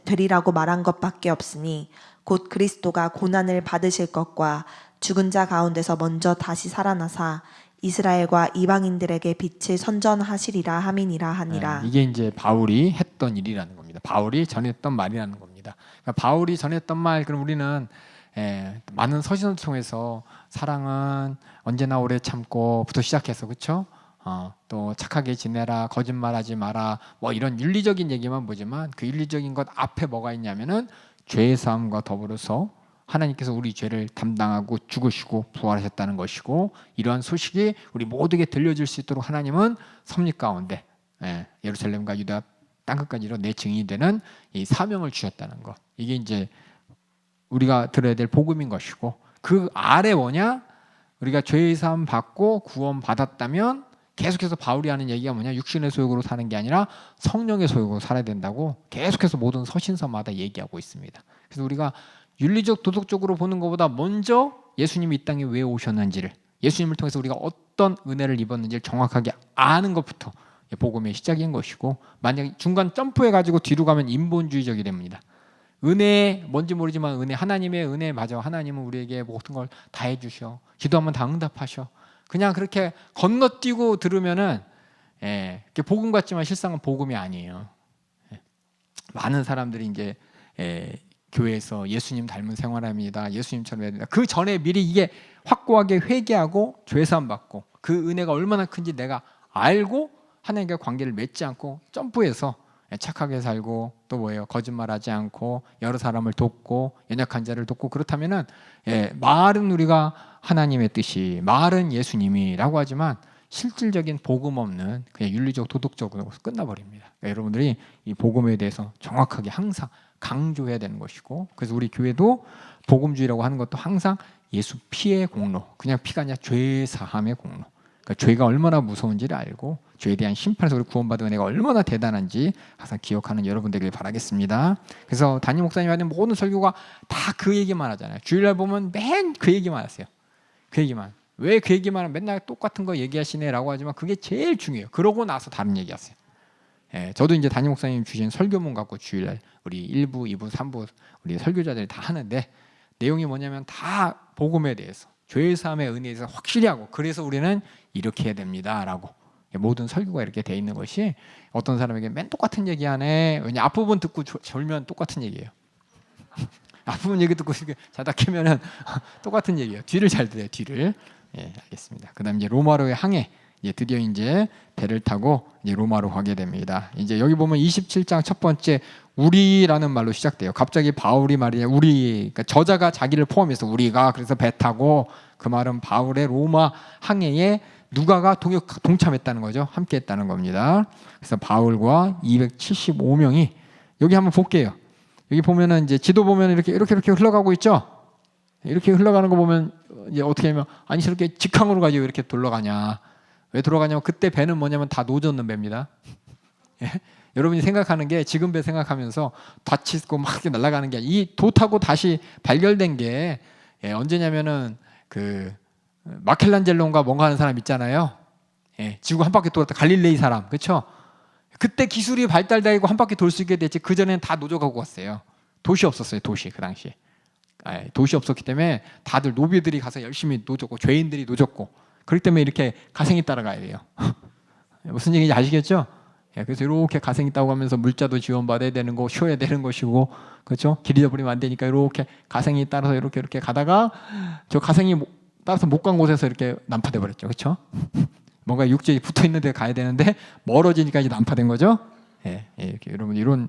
되리라고 말한 것밖에 없으니 곧 그리스도가 고난을 받으실 것과 죽은 자 가운데서 먼저 다시 살아나사 이스라엘과 이방인들에게 빛을 선전하시리라 함이니라 하니라. 이게 이제 바울이 했던 일이라는 겁니다. 바울이 전했던 말이라는 겁니다. 그러니까 바울이 전했던 말, 그럼 우리는 많은 서신을 통해서 사랑은 언제나 오래 참고부터 시작해서 그렇죠? 또 착하게 지내라, 거짓말하지 마라, 뭐 이런 윤리적인 얘기만 보지만 그 윤리적인 것 앞에 뭐가 있냐면은 죄의 사함과 더불어서 하나님께서 우리 죄를 담당하고 죽으시고 부활하셨다는 것이고 이러한 소식이 우리 모두에게 들려질 수 있도록 하나님은 섭리 가운데 예루살렘과 유다 땅끝까지로 내 증인이 되는 이 사명을 주셨다는 것. 이게 이제 우리가 들어야 될 복음인 것이고 그 아래 뭐냐? 우리가 죄의 사함 받고 구원 받았다면 계속해서 바울이 하는 얘기가 뭐냐? 육신의 소욕으로 사는 게 아니라 성령의 소욕으로 살아야 된다고 계속해서 모든 서신서마다 얘기하고 있습니다. 그래서 우리가 윤리적 도덕적으로 보는 것보다 먼저 예수님이 이 땅에 왜 오셨는지를, 예수님을 통해서 우리가 어떤 은혜를 입었는지를 정확하게 아는 것부터 복음의 시작인 것이고, 만약에 중간 점프해가지고 뒤로 가면 인본주의적이 됩니다. 은혜 뭔지 모르지만 은혜, 하나님의 은혜 맞아. 하나님은 우리에게 모든 걸 다 해주셔. 기도하면 다 응답하셔. 그냥 그렇게 건너뛰고 들으면은 복음 같지만 실상은 복음이 아니에요. 많은 사람들이 이제 교회에서 예수님 닮은 생활합니다. 예수님처럼 해야 된다. 그 전에 미리 이게 확고하게 회개하고 죄사함 받고 그 은혜가 얼마나 큰지 내가 알고 하나님과 관계를 맺지 않고 점프해서 착하게 살고 또 뭐예요? 거짓말하지 않고 여러 사람을 돕고 연약한 자를 돕고 그렇다면은 말은 우리가 하나님의 뜻이, 말은 예수님이라고 하지만 실질적인 복음 없는 그냥 윤리적 도덕적으로 끝나버립니다. 그러니까 여러분들이 이 복음에 대해서 정확하게 항상 강조해야 되는 것이고, 그래서 우리 교회도 복음주의라고 하는 것도 항상 예수 피의 공로, 그냥 피가 아니라 죄 사함의 공로. 그러니까 죄가 얼마나 무서운지를 알고 죄에 대한 심판에서 우리 구원받은 은혜가 얼마나 대단한지 항상 기억하는 여러분 되길 바라겠습니다. 그래서 담임 목사님 하는 모든 설교가 다 그 얘기만 하잖아요. 주일날 보면 맨 그 얘기만 하세요. 그 얘기만. 왜 그 얘기만 하면 맨날 똑같은 거 얘기하시네라고 하지만 그게 제일 중요해요. 그러고 나서 다른 얘기하세요. 저도 이제 담임 목사님 주신 설교문 갖고 주일날 우리 1부, 2부, 3부 우리 설교자들이 다 하는데 내용이 뭐냐면 다 복음에 대해서, 죄의 사함의 은혜에 대해서 확실히 하고, 그래서 우리는 이렇게 해야 됩니다라고 모든 설교가 이렇게 돼 있는 것이 어떤 사람에게 맨 똑같은 얘기하네. 왜냐 앞부분 듣고 졸면 똑같은 얘기예요. 앞부분 얘기 듣고 이렇게 자다 깨면은 똑같은 얘기예요. 뒤를 잘 들어요. 뒤를. 예, 알겠습니다. 그다음 이제 로마로의 항해. 이제 드디어 이제 배를 타고 이제 로마로 가게 됩니다. 이제 여기 보면 27장 첫 번째 우리라는 말로 시작돼요. 갑자기 바울이 말이야 우리, 그러니까 저자가 자기를 포함해서 우리가 그래서 배 타고, 그 말은 바울의 로마 항해에 누가가 동참했다는 거죠. 함께했다는 겁니다. 그래서 바울과 275명이 여기 한번 볼게요. 여기 보면은 이제 지도 보면 이렇게 흘러가고 있죠. 이렇게 흘러가는 거 보면 이제 어떻게 하면 안쓰럽게 직항으로 가지고 이렇게 돌아가냐. 왜 돌아가냐면 그때 배는 뭐냐면 다 노젓는 배입니다. 예? 여러분이 생각하는 게 지금 배 생각하면서 다치고 막 이렇게 날아가는 게 이 도 타고 다시 발견된 게 언제냐면은 그 마켈란젤로인가 뭔가 하는 사람 있잖아요. 예, 지구 한 바퀴 돌았다 갈릴레이 사람, 그렇죠? 그때 기술이 발달되고 한 바퀴 돌 수 있게 됐지. 그 전에는 다 노져가고 왔어요. 도시 없었어요. 도시 그 당시에. 도시 없었기 때문에 다들 노비들이 가서 열심히 노졌고 죄인들이 노졌고, 그렇기 때문에 이렇게 가생이 따라가야 돼요. 무슨 얘기인지 아시겠죠? 그래서 이렇게 가생이 따고 가면서 물자도 지원받아야 되는 거, 쉬어야 되는 것이고, 그렇죠? 길 잃어버리면 안 되니까 이렇게 가생이 따라서 이렇게 가다가 저 가생이 따라서 못 간 곳에서 이렇게 난파돼 버렸죠, 그렇죠? 뭔가 육지에 붙어 있는 데 가야 되는데 멀어지니까 이제 난파된 거죠. 예, 이렇게 여러분 이런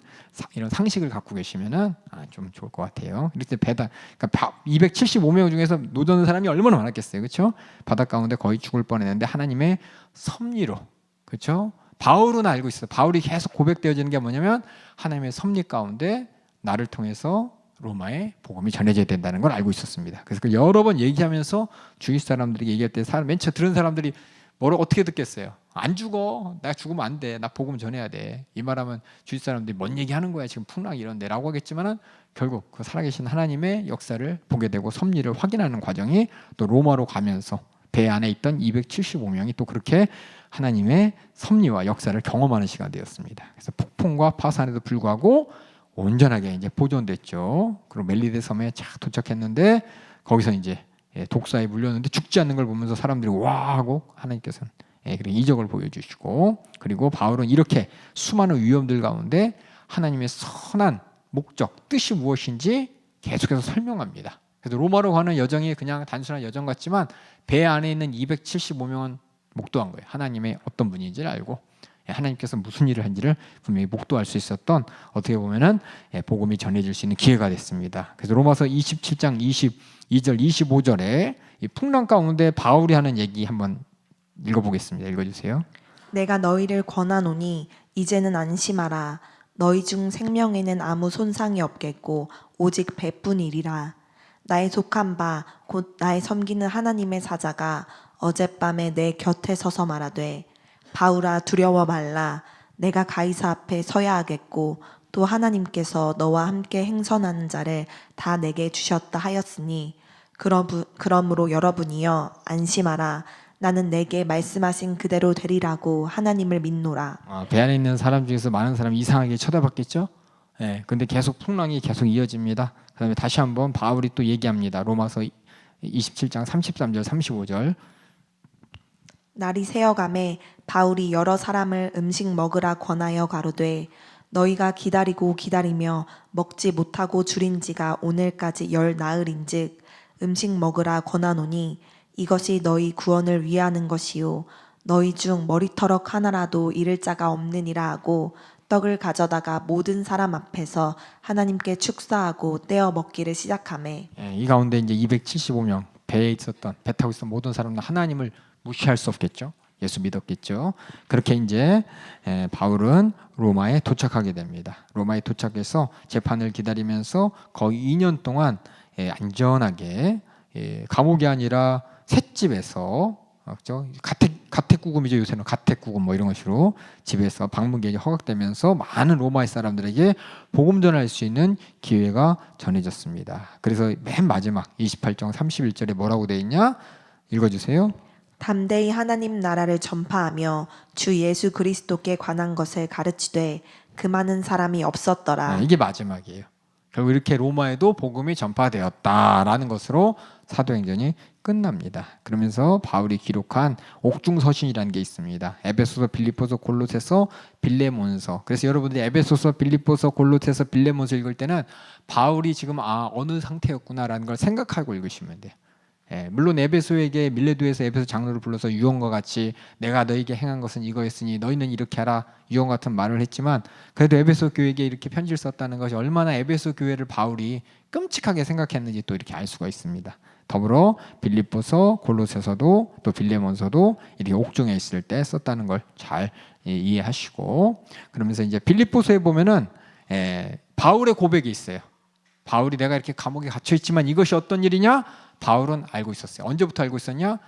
상식을 갖고 계시면은 좀 좋을 것 같아요. 이렇게 배다, 그러니까 275명 중에서 노젓는 사람이 얼마나 많았겠어요, 그렇죠? 바다 가운데 거의 죽을 뻔했는데 하나님의 섭리로, 그렇죠? 바울은 알고 있어요. 바울이 계속 고백되어지는 게 뭐냐면 하나님의 섭리 가운데 나를 통해서 로마에 복음이 전해져야 된다는 걸 알고 있었습니다. 그래서 그 여러 번 얘기하면서 주위 사람들이 얘기할 때 맨 처음 들은 사람들이 뭐라고 어떻게 듣겠어요? 안 죽어. 내가 죽으면 안 돼. 나 복음 전해야 돼. 이 말하면 주위 사람들이 뭔 얘기하는 거야? 지금 풍랑이 이런데 라고 하겠지만은 결국 그 살아계신 하나님의 역사를 보게 되고 섭리를 확인하는 과정이 또 로마로 가면서 배 안에 있던 275명이 또 그렇게 하나님의 섭리와 역사를 경험하는 시간이 되었습니다. 그래서 폭풍과 파산에도 불구하고 온전하게 이제 보존됐죠. 그리고 멜리데 섬에 착 도착했는데 거기서 이제 독사에 물렸는데 죽지 않는 걸 보면서 사람들이 와 하고 하나님께서는 그리고 이적을 보여주시고, 그리고 바울은 이렇게 수많은 위험들 가운데 하나님의 선한 목적, 뜻이 무엇인지 계속해서 설명합니다. 그래서 로마로 가는 여정이 그냥 단순한 여정 같지만 배 안에 있는 275명은 목도한 거예요. 하나님의 어떤 분인지를 알고 하나님께서 무슨 일을 한지를 분명히 목도할 수 있었던, 어떻게 보면은 복음이 전해질 수 있는 기회가 됐습니다. 그래서 로마서 27장 22절 25절에 이 풍랑 가운데 바울이 하는 얘기 한번 읽어보겠습니다. 읽어주세요. 내가 너희를 권하노니 이제는 안심하라. 너희 중 생명에는 아무 손상이 없겠고 오직 배뿐이리라. 나의 속한 바 곧 나의 섬기는 하나님의 사자가 어젯밤에 내 곁에 서서 말하되 바울아 두려워 말라. 내가 가이사 앞에 서야 하겠고 또 하나님께서 너와 함께 행선하는 자를 다 내게 주셨다 하였으니 그러므로 여러분이여 안심하라. 나는 내게 말씀하신 그대로 되리라고 하나님을 믿노라. 배 안에 있는 사람 중에서 많은 사람이 이상하게 쳐다봤겠죠. 근데 계속 풍랑이 계속 이어집니다. 그다음에 다시 한번 바울이 또 얘기합니다. 로마서 27장 33절 35절. 날이 새어가매 바울이 여러 사람을 음식 먹으라 권하여 가로되 너희가 기다리며 먹지 못하고 줄인 지가 오늘까지 열 나흘인즉 음식 먹으라 권하노니 이것이 너희 구원을 위하는 것이요 너희 중 머리터럭 하나라도 잃을 자가 없느니라 하고 떡을 가져다가 모든 사람 앞에서 하나님께 축사하고 떼어 먹기를 시작하매. 이 가운데 이제 275명 배에 있었던, 배 타고 있었던 모든 사람은 하나님을 무시할 수 없겠죠. 예수 믿었겠죠. 그렇게 이제 바울은 로마에 도착하게 됩니다. 로마에 도착해서 재판을 기다리면서 거의 2년 동안 안전하게 감옥이 아니라 셋집에서, 그렇죠? 가택구금이죠. 요새는 가택구금 뭐 이런 것으로 집에서 방문객이 허락되면서 많은 로마의 사람들에게 복음 전할 수 있는 기회가 전해졌습니다. 그래서 맨 마지막 28장 31절에 뭐라고 돼 있냐? 읽어주세요. 담대히 하나님 나라를 전파하며 주 예수 그리스도께 관한 것을 가르치되 그 많은 사람이 없었더라. 이게 마지막이에요. 결국 이렇게 로마에도 복음이 전파되었다라는 것으로 사도행전이 끝납니다. 그러면서 바울이 기록한 옥중서신이라는 게 있습니다. 에베소서, 빌립보서, 골로새서, 빌레몬서. 그래서 여러분들이 에베소서, 빌립보서, 골로새서, 빌레몬서 읽을 때는 바울이 지금 어느 상태였구나라는 걸 생각하고 읽으시면 돼요. 물론 에베소에게 밀레도에서 에베소 장로를 불러서 유언과 같이 내가 너에게 행한 것은 이거였으니 너희는 이렇게 하라 유언 같은 말을 했지만 그래도 에베소 교회에게 이렇게 편지를 썼다는 것이 얼마나 에베소 교회를 바울이 끔찍하게 생각했는지 또 이렇게 알 수가 있습니다. 더불어 빌립보서, 골로새서도 또 빌레몬서도 이렇게 옥중에 있을 때 썼다는 걸 잘 이해하시고 그러면서 이제 빌립보서에 보면은 바울의 고백이 있어요. 바울이 내가 이렇게 감옥에 갇혀 있지만 이것이 어떤 일이냐? 바울은 알고 있었어요. 언제부터 알고 있었냐?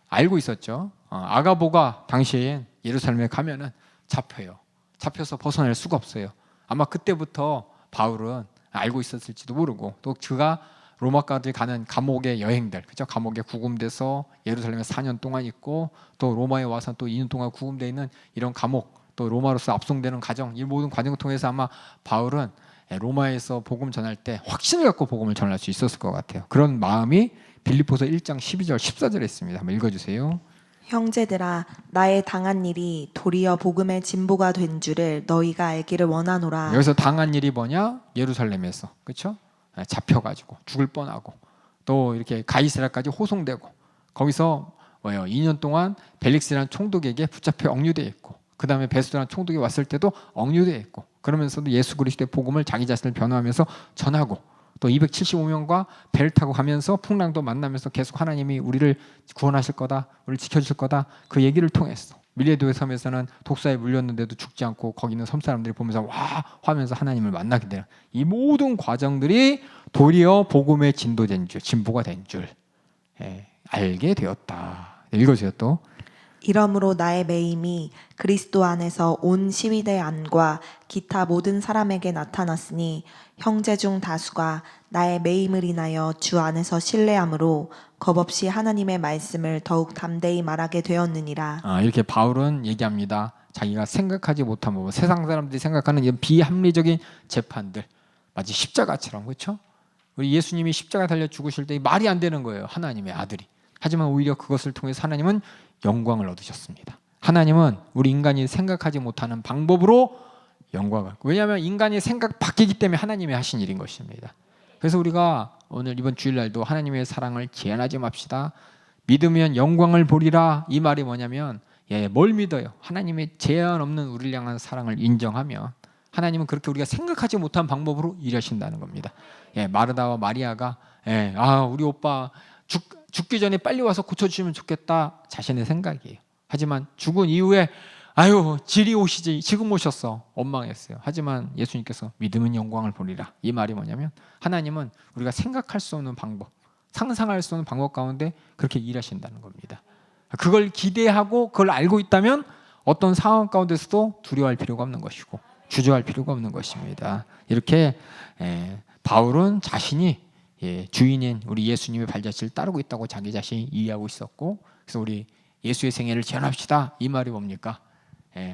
알고 있었죠. 아가보가 당시에 예루살렘에 가면은 잡혀요. 잡혀서 벗어날 수가 없어요. 아마 그때부터 바울은 알고 있었을지도 모르고 또 그가 로마까지 가는 감옥의 여행들, 그죠? 감옥에 구금돼서 예루살렘에 4년 동안 있고 또 로마에 와서 또 2년 동안 구금되어 있는 이런 감옥, 또 로마로서 압송되는 과정, 이 모든 과정을 통해서 아마 바울은 로마에서 복음 전할 때 확신을 갖고 복음을 전할 수 있었을 것 같아요. 그런 마음이 빌립보서 1장 12절 14절에 있습니다. 한번 읽어주세요. 형제들아 나의 당한 일이 도리어 복음의 진보가 된 줄을 너희가 알기를 원하노라. 여기서 당한 일이 뭐냐? 예루살렘에서, 그렇죠? 잡혀가지고 죽을 뻔하고 또 이렇게 가이사랴까지 호송되고 거기서 2년 동안 벨릭스라는 총독에게 붙잡혀 억류되어 있고 그 다음에 베스도라는 총독이 왔을 때도 억류되어 있고 그러면서도 예수 그리스도의 복음을 자기 자신을 변호하면서 전하고 또 275명과 배를 타고 가면서 풍랑도 만나면서 계속 하나님이 우리를 구원하실 거다, 우리를 지켜주실 거다 그 얘기를 통했어. 밀레도의 섬에서는 독사에 물렸는데도 죽지 않고 거기 있는 섬 사람들이 보면서 와 하면서 하나님을 만나게 되는 이 모든 과정들이 도리어 복음의 진도된 줄, 진보가 된 줄 알게 되었다. 읽어주세요 또. 이러므로 나의 매임이 그리스도 안에서 온 시위대 안과 기타 모든 사람에게 나타났으니 형제 중 다수가 나의 매임을 인하여 주 안에서 신뢰함으로 겁없이 하나님의 말씀을 더욱 담대히 말하게 되었느니라. 이렇게 바울은 얘기합니다. 자기가 생각하지 못한 부분, 세상 사람들이 생각하는 이런 비합리적인 재판들, 마치 십자가처럼, 그렇죠? 우리 예수님이 십자가 달려 죽으실 때 말이 안 되는 거예요. 하나님의 아들이. 하지만 오히려 그것을 통해서 하나님은 영광을 얻으셨습니다. 하나님은 우리 인간이 생각하지 못하는 방법으로 영광을. 왜냐하면 인간의 생각 바뀌기 때문에 하나님이 하신 일인 것입니다. 그래서 우리가 오늘 이번 주일날도 하나님의 사랑을 제한하지 맙시다. 믿으면 영광을 보리라. 이 말이 뭐냐면 뭘 믿어요? 하나님의 제한 없는 우리를 향한 사랑을 인정하면 하나님은 그렇게 우리가 생각하지 못한 방법으로 일하신다는 겁니다. 마르다와 마리아가 우리 오빠 죽기 전에 빨리 와서 고쳐주시면 좋겠다 자신의 생각이에요. 하지만 죽은 이후에 질이 오시지 지금 오셨어 원망했어요. 하지만 예수님께서 믿으면 영광을 보리라. 이 말이 뭐냐면 하나님은 우리가 생각할 수 없는 방법, 상상할 수 없는 방법 가운데 그렇게 일하신다는 겁니다. 그걸 기대하고 그걸 알고 있다면 어떤 상황 가운데서도 두려워할 필요가 없는 것이고 주저할 필요가 없는 것입니다. 이렇게 바울은 자신이 주인인 우리 예수님의 발자취를 따르고 있다고 자기 자신이 이해하고 있었고 그래서 우리 예수의 생애를 제한합시다. 이 말이 뭡니까?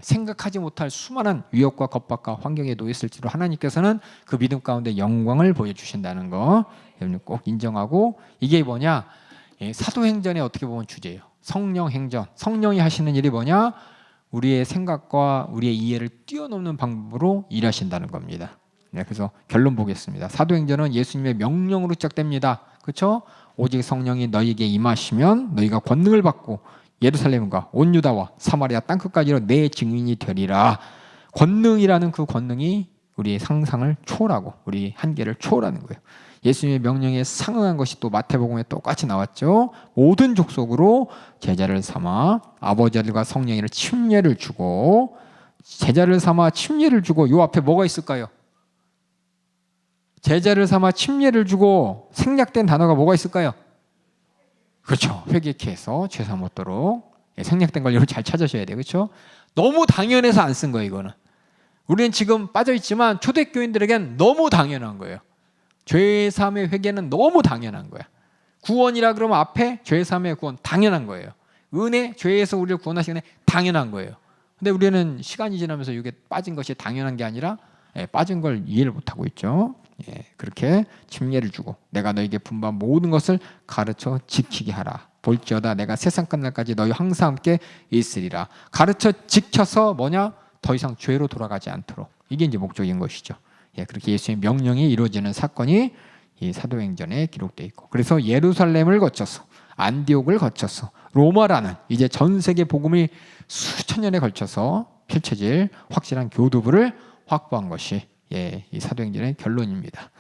생각하지 못할 수많은 위협과 겁박과 환경에 놓였을지도 하나님께서는 그 믿음 가운데 영광을 보여주신다는 거 여러분 꼭 인정하고 이게 뭐냐? 사도행전의 어떻게 보면 주제예요. 성령 행전. 성령이 하시는 일이 뭐냐? 우리의 생각과 우리의 이해를 뛰어넘는 방법으로 일하신다는 겁니다. 그래서 결론 보겠습니다. 사도행전은 예수님의 명령으로 시작됩니다. 그렇죠? 오직 성령이 너희에게 임하시면 너희가 권능을 받고 예루살렘과 온 유다와 사마리아 땅끝까지로 내 증인이 되리라. 권능이라는 그 권능이 우리의 상상을 초월하고 우리 한계를 초월하는 거예요. 예수님의 명령에 상응한 것이 또 마태복음에 똑같이 나왔죠. 모든 족속으로 제자를 삼아 아버지들과 성령에게 침례를 주고 제자를 삼아 침례를 주고 요 앞에 뭐가 있을까요? 제자를 삼아 침례를 주고 생략된 단어가 뭐가 있을까요? 그렇죠. 회개케 해서 죄 사묻도록 생략된 걸 여러분 잘 찾으셔야 돼요. 그렇죠? 너무 당연해서 안 쓴 거예요. 이거는 우리는 지금 빠져있지만 초대교인들에겐 너무 당연한 거예요. 죄 사함의 회개는 너무 당연한 거야. 구원이라 그러면 앞에 죄 사함의 구원 당연한 거예요. 은혜, 죄에서 우리를 구원하시는 게 당연한 거예요. 근데 우리는 시간이 지나면서 이게 빠진 것이 당연한 게 아니라 빠진 걸 이해를 못하고 있죠. 그렇게 침례를 주고 내가 너에게 분부한 모든 것을 가르쳐 지키게 하라. 볼지어다 내가 세상 끝날까지 너희 항상 함께 있으리라. 가르쳐 지켜서 뭐냐? 더 이상 죄로 돌아가지 않도록. 이게 이제 목적인 것이죠. 그렇게 예수의 명령이 이루어지는 사건이 이 사도행전에 기록되어 있고, 그래서 예루살렘을 거쳐서 안디옥을 거쳐서 로마라는 이제 전 세계 복음이 수천 년에 걸쳐서 펼쳐질 확실한 교두부를 확보한 것이 이 사도행전의 결론입니다.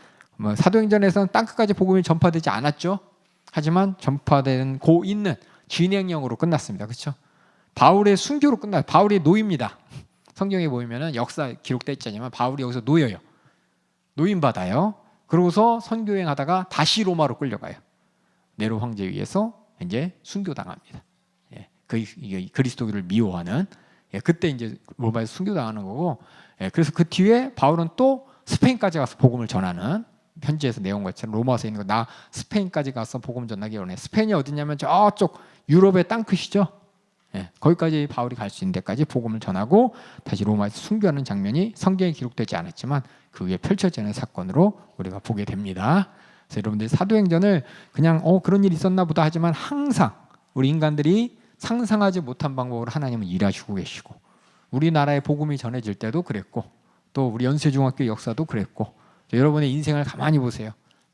사도행전에서는 땅끝까지 복음이 전파되지 않았죠. 하지만 전파되는 고 있는 진행형으로 끝났습니다. 그렇죠? 바울의 순교로 끝나요. 바울이 노입니다. 성경에 보이면은 역사 기록되어 있잖아요. 바울이 여기서 노여요. 노임받아요. 그러고서 선교행 하다가 다시 로마로 끌려가요. 네로 황제에 의해서 이제 순교당합니다. 그리스도교를 미워하는, 그때 이제 로마에서 순교당하는 거고, 그래서 그 뒤에 바울은 또 스페인까지 가서 복음을 전하는, 편지에서 내용 것처럼 로마서 있는 거, 나 스페인까지 가서 복음 전하기 원해. 스페인이 어디냐면 저쪽 유럽의 땅끝이죠. 거기까지 바울이 갈 수 있는 데까지 복음을 전하고 다시 로마에서 순교하는 장면이 성경에 기록되지 않았지만 그 위에 펼쳐지는 사건으로 우리가 보게 됩니다. 그래서 여러분들이 사도행전을 그냥 그런 일이 있었나 보다 하지만 항상 우리 인간들이 상상하지 못한 방법으로 하나님은 일하시고 계시고, 우리나라의 복음이 전해질 때도 그랬고, 또 우리 연세중학교 역사도 그랬고, 여러분의 인생을 가만히 보세요.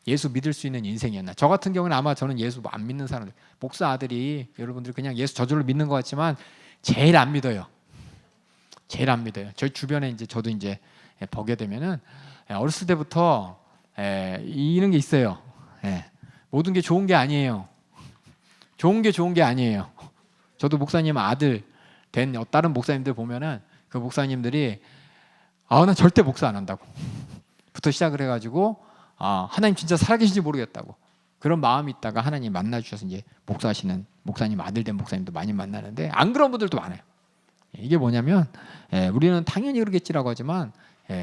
예수 믿을 수 있는 인생이었나? 저 같은 경우는 아마 저는 예수 안 믿는 사람들, 목사 아들이 여러분들 그냥 예수 저절로 믿는 것 같지만 제일 안 믿어요. 제일 안 믿어요. 저희 주변에 이제 저도 이제 보게 되면은 어렸을 때부터 이런 게 있어요. 모든 게 좋은 게 아니에요. 좋은 게 아니에요. 저도 목사님 아들 된 다른 목사님들 보면은 그 목사님들이 나 절대 목사 안 한다고 부터 시작을 해가지고 하나님 진짜 살아계신지 모르겠다고 그런 마음이 있다가 하나님 만나 주셔서 이제 목사하시는 목사님 아들 된 목사님도 많이 만나는데 안 그런 분들도 많아요. 이게 뭐냐면 우리는 당연히 그러겠지라고 하지만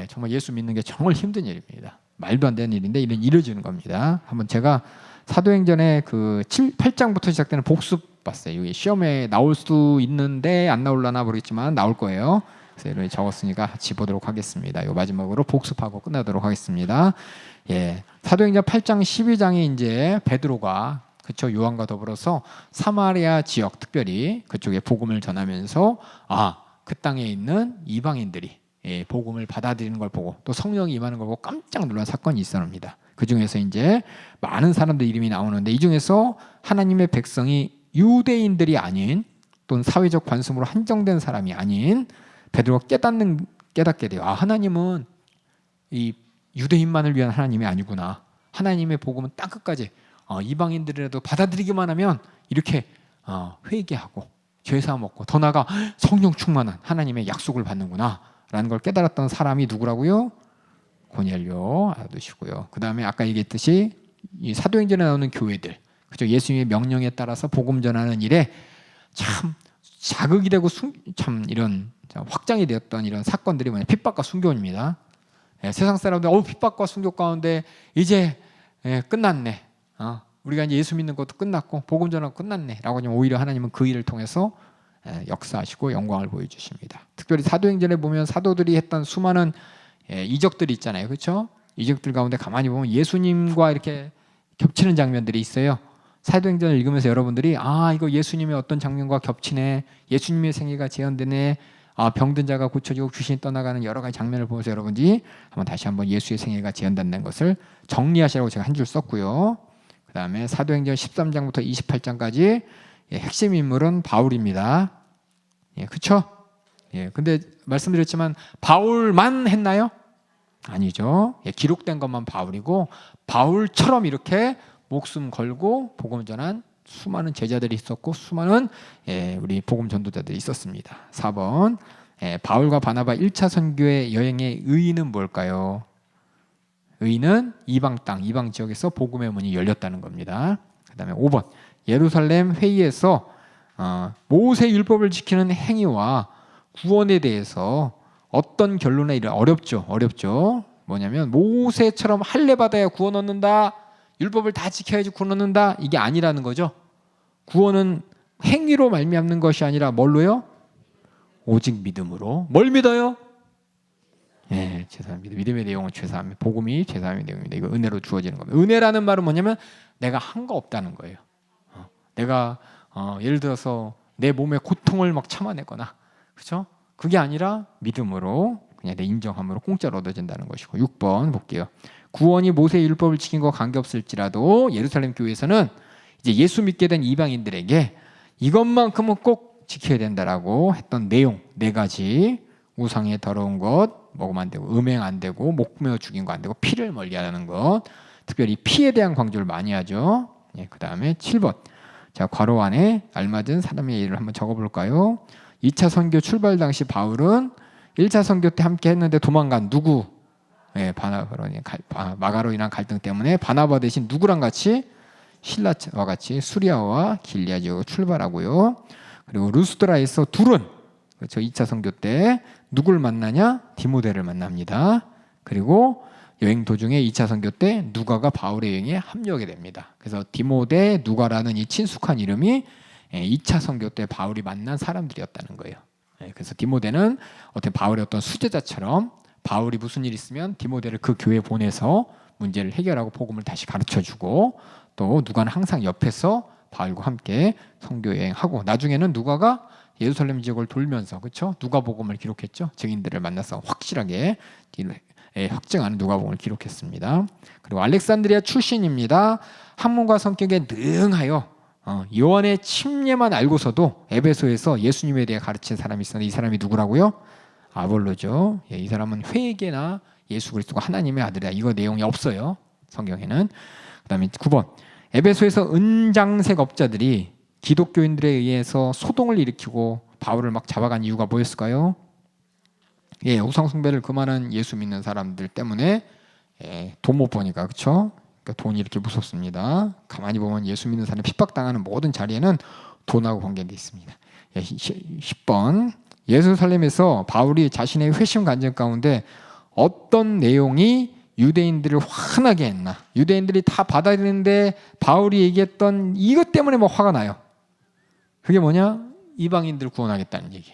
정말 예수 믿는 게 정말 힘든 일입니다. 말도 안 되는 일인데 이런 이루어지는 겁니다. 한번 제가 사도행전의 그 8장부터 시작되는 복습 봤어요. 이게 시험에 나올 수도 있는데 안 나올라나 모르겠지만 나올 거예요. 그래서 이렇게 적었으니까 같이 보도록 하겠습니다. 이 마지막으로 복습하고 끝나도록 하겠습니다. 사도행전 8장 12장에 이제 베드로가 그쵸 요한과 더불어서 사마리아 지역 특별히 그쪽에 복음을 전하면서 그 땅에 있는 이방인들이 복음을 받아들이는 걸 보고 또 성령이 임하는 걸 보고 깜짝 놀란 사건이 있었습니다. 그 중에서 이제 많은 사람들 이름이 나오는데 이 중에서 하나님의 백성이 유대인들이 아닌 또는 사회적 관습으로 한정된 사람이 아닌 베드로가 깨닫게 돼요. 하나님은 이 유대인만을 위한 하나님이 아니구나. 하나님의 복음은 땅끝까지 이방인들이라도 받아들이기만 하면 이렇게 회개하고 죄사함 얻고 더 나아가 성령 충만한 하나님의 약속을 받는구나 라는 걸 깨달았던 사람이 누구라고요? 고넬료 알아두시고요. 그 다음에 아까 얘기했듯이 이 사도행전에 나오는 교회들, 그죠? 예수님의 명령에 따라서 복음 전하는 일에 참 자극이 되고 참 이런 확장이 되었던 이런 사건들이 뭐냐? 핍박과 순교입니다. 세상 사람들 핍박과 순교 가운데 이제 끝났네. 우리가 이제 예수 믿는 것도 끝났고 복음 전하고 끝났네라고 하면 오히려 하나님은 그 일을 통해서 역사하시고 영광을 보여주십니다. 특별히 사도행전에 보면 사도들이 했던 수많은 이적들이 있잖아요, 그렇죠? 이적들 가운데 가만히 보면 예수님과 이렇게 겹치는 장면들이 있어요. 사도행전을 읽으면서 여러분들이 이거 예수님의 어떤 장면과 겹치네, 예수님의 생애가 재현되네, 병든 자가 고쳐지고 귀신이 떠나가는 여러 가지 장면을 보면서 여러분들이 다시 한번 예수의 생애가 재현된다는 것을 정리하시라고 제가 한 줄 썼고요. 그 다음에 사도행전 13장부터 28장까지 핵심 인물은 바울입니다. 그렇죠? 근데 말씀드렸지만 바울만 했나요? 아니죠. 기록된 것만 바울이고 바울처럼 이렇게 목숨 걸고 복음 전한 수많은 제자들이 있었고 수많은 우리 복음 전도자들이 있었습니다. 4번 바울과 바나바 1차 선교의 여행의 의의는 뭘까요? 의의는 이방 땅, 이방 지역에서 복음의 문이 열렸다는 겁니다. 그 다음에 5번 예루살렘 회의에서 모세 율법을 지키는 행위와 구원에 대해서 어떤 결론에 이르 어렵죠. 뭐냐면 모세처럼 할례 받아야 구원 얻는다, 율법을 다 지켜야지 구원 얻는다, 이게 아니라는 거죠. 구원은 행위로 말미암는 것이 아니라 뭘로요? 오직 믿음으로. 뭘 믿어요? 예, 죄송합니다. 믿음의 내용은 죄송합니다. 복음이 죄송함의 내용입니다. 이거 은혜로 주어지는 겁니다. 은혜라는 말은 뭐냐면 내가 한 거 없다는 거예요. 내가 예를 들어서 내 몸의 고통을 막 참아내거나, 그렇죠? 그게 아니라 믿음으로 그냥 내 인정함으로 공짜로 얻어진다는 것이고. 6번 볼게요. 구원이 모세의 율법을 지킨 거 관계없을지라도 예루살렘 교회에서는 이제 예수 믿게 된 이방인들에게 이것만큼은 꼭 지켜야 된다라고 했던 내용 4가지. 우상의 더러운 것 먹으면 안 되고, 음행 안 되고, 목 메어 죽인 거 안 되고, 피를 멀리하는 것, 특별히 피에 대한 강조를 많이 하죠. 예, 그 다음에 7번. 자, 괄호 안에 알맞은 사람의 예를 한번 적어볼까요? 2차 선교 출발 당시 바울은 1차 선교 때 함께 했는데 도망간 누구? 예, 마가로 인한 갈등 때문에 바나바 대신 누구랑 같이? 실라와 같이 수리아와 길리아 지역으로 출발하고요. 그리고 루스드라에서 둘은, 그렇죠, 2차 선교 때 누굴 만나냐? 디모데를 만납니다. 그리고 여행 도중에 2차 선교 때 누가가 바울의 여행에 합류하게 됩니다. 그래서 디모데, 누가라는 이 친숙한 이름이 2차 선교 때 바울이 만난 사람들이었다는 거예요. 그래서 디모데는 어떤 바울의 어떤 수제자처럼 바울이 무슨 일 있으면 디모데를 그 교회에 보내서 문제를 해결하고 복음을 다시 가르쳐주고, 또 누가는 항상 옆에서 바울과 함께 선교 여행하고, 나중에는 누가가 예루살렘 지역을 돌면서, 그렇죠? 누가복음을 기록했죠. 증인들을 만나서 확실하게 확증하는 누가복음을 기록했습니다. 그리고 알렉산드리아 출신입니다. 학문과 성격에 능하여 요한의 침례만 알고서도 에베소에서 예수님에 대해 가르친 사람이 있었는데, 이 사람이 누구라고요? 아볼로죠. 예, 이 사람은 회개나 예수 그리스도가 하나님의 아들이다. 이거 내용이 없어요, 성경에는. 그 다음에 9번. 에베소에서 은장색 업자들이 기독교인들에 의해서 소동을 일으키고 바울을 막 잡아간 이유가 뭐였을까요? 예, 우상 숭배를 그만한 예수 믿는 사람들 때문에 돈 못 버니까, 그렇죠? 그러니까 돈이 이렇게 무섭습니다. 가만히 보면 예수 믿는 사람이 핍박당하는 모든 자리에는 돈하고 관계가 있습니다. 예, 10번. 예루살렘에서 바울이 자신의 회심 간증 가운데 어떤 내용이 유대인들을 화나게 했나? 유대인들이 다 받아들이는데 바울이 얘기했던 이것 때문에 뭐 화가 나요. 그게 뭐냐? 이방인들 구원하겠다는 얘기.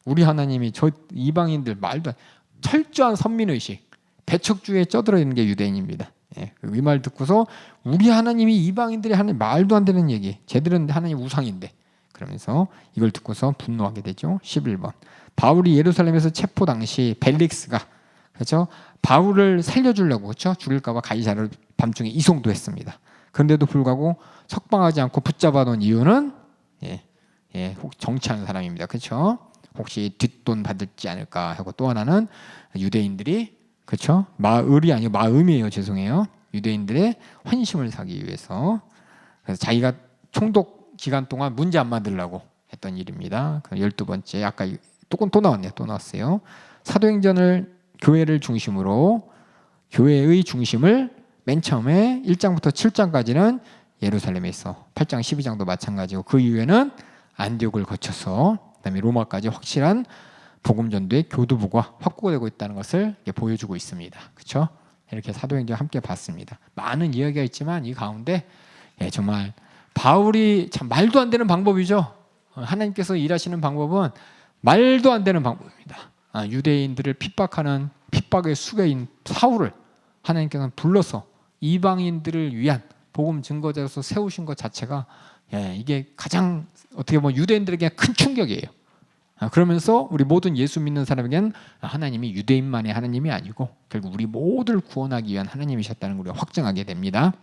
우리 하나님이 저 이방인들 말도 철저한 선민의식, 배척주의에 쩌들어 있는 게 유대인입니다. 이 말 듣고서 우리 하나님이 이방인들이 하는 말도 안 되는 얘기, 쟤들은 하나님 우상인데, 그러면서 이걸 듣고서 분노하게 되죠. 11번. 바울이 예루살렘에서 체포 당시 벨릭스가, 그렇죠, 바울을 살려주려고, 그렇죠, 죽일까봐 가이사를 밤중에 이송도 했습니다. 그런데도 불구하고 석방하지 않고 붙잡아 놓은 이유는 혹 정치하는 사람입니다. 그렇죠? 혹시 뒷돈 받을지 않을까 하고, 또 하나는 유대인들이, 그렇죠, 마을이 아니고 마음이에요. 죄송해요. 유대인들의 환심을 사기 위해서, 그래서 자기가 총독 기간 동안 문제 안 만들려고 했던 일입니다. 12번째, 아까 또 나왔네요. 또 나왔어요. 사도행전을 교회를 중심으로, 교회의 중심을 맨 처음에 1장부터 7장까지는 예루살렘에 있어. 8장 12장도 마찬가지고, 그 이후에는 안디옥을 거쳐서 그다음에 로마까지 확실한 복음 전도의 교두부가 확고가 되고 있다는 것을 보여주고 있습니다. 그렇죠? 이렇게 사도행전 함께 봤습니다. 많은 이야기가 있지만 이 가운데 정말 바울이 참 말도 안 되는 방법이죠. 하나님께서 일하시는 방법은 말도 안 되는 방법입니다. 유대인들을 핍박하는 핍박의 수괴인 사울을 하나님께서는 불러서 이방인들을 위한 복음 증거자로서 세우신 것 자체가 이게 가장 어떻게 보면 유대인들에게 큰 충격이에요. 그러면서 우리 모든 예수 믿는 사람에게는 하나님이 유대인만의 하나님이 아니고 결국 우리 모두를 구원하기 위한 하나님이셨다는 걸 우리가 확증하게 됩니다.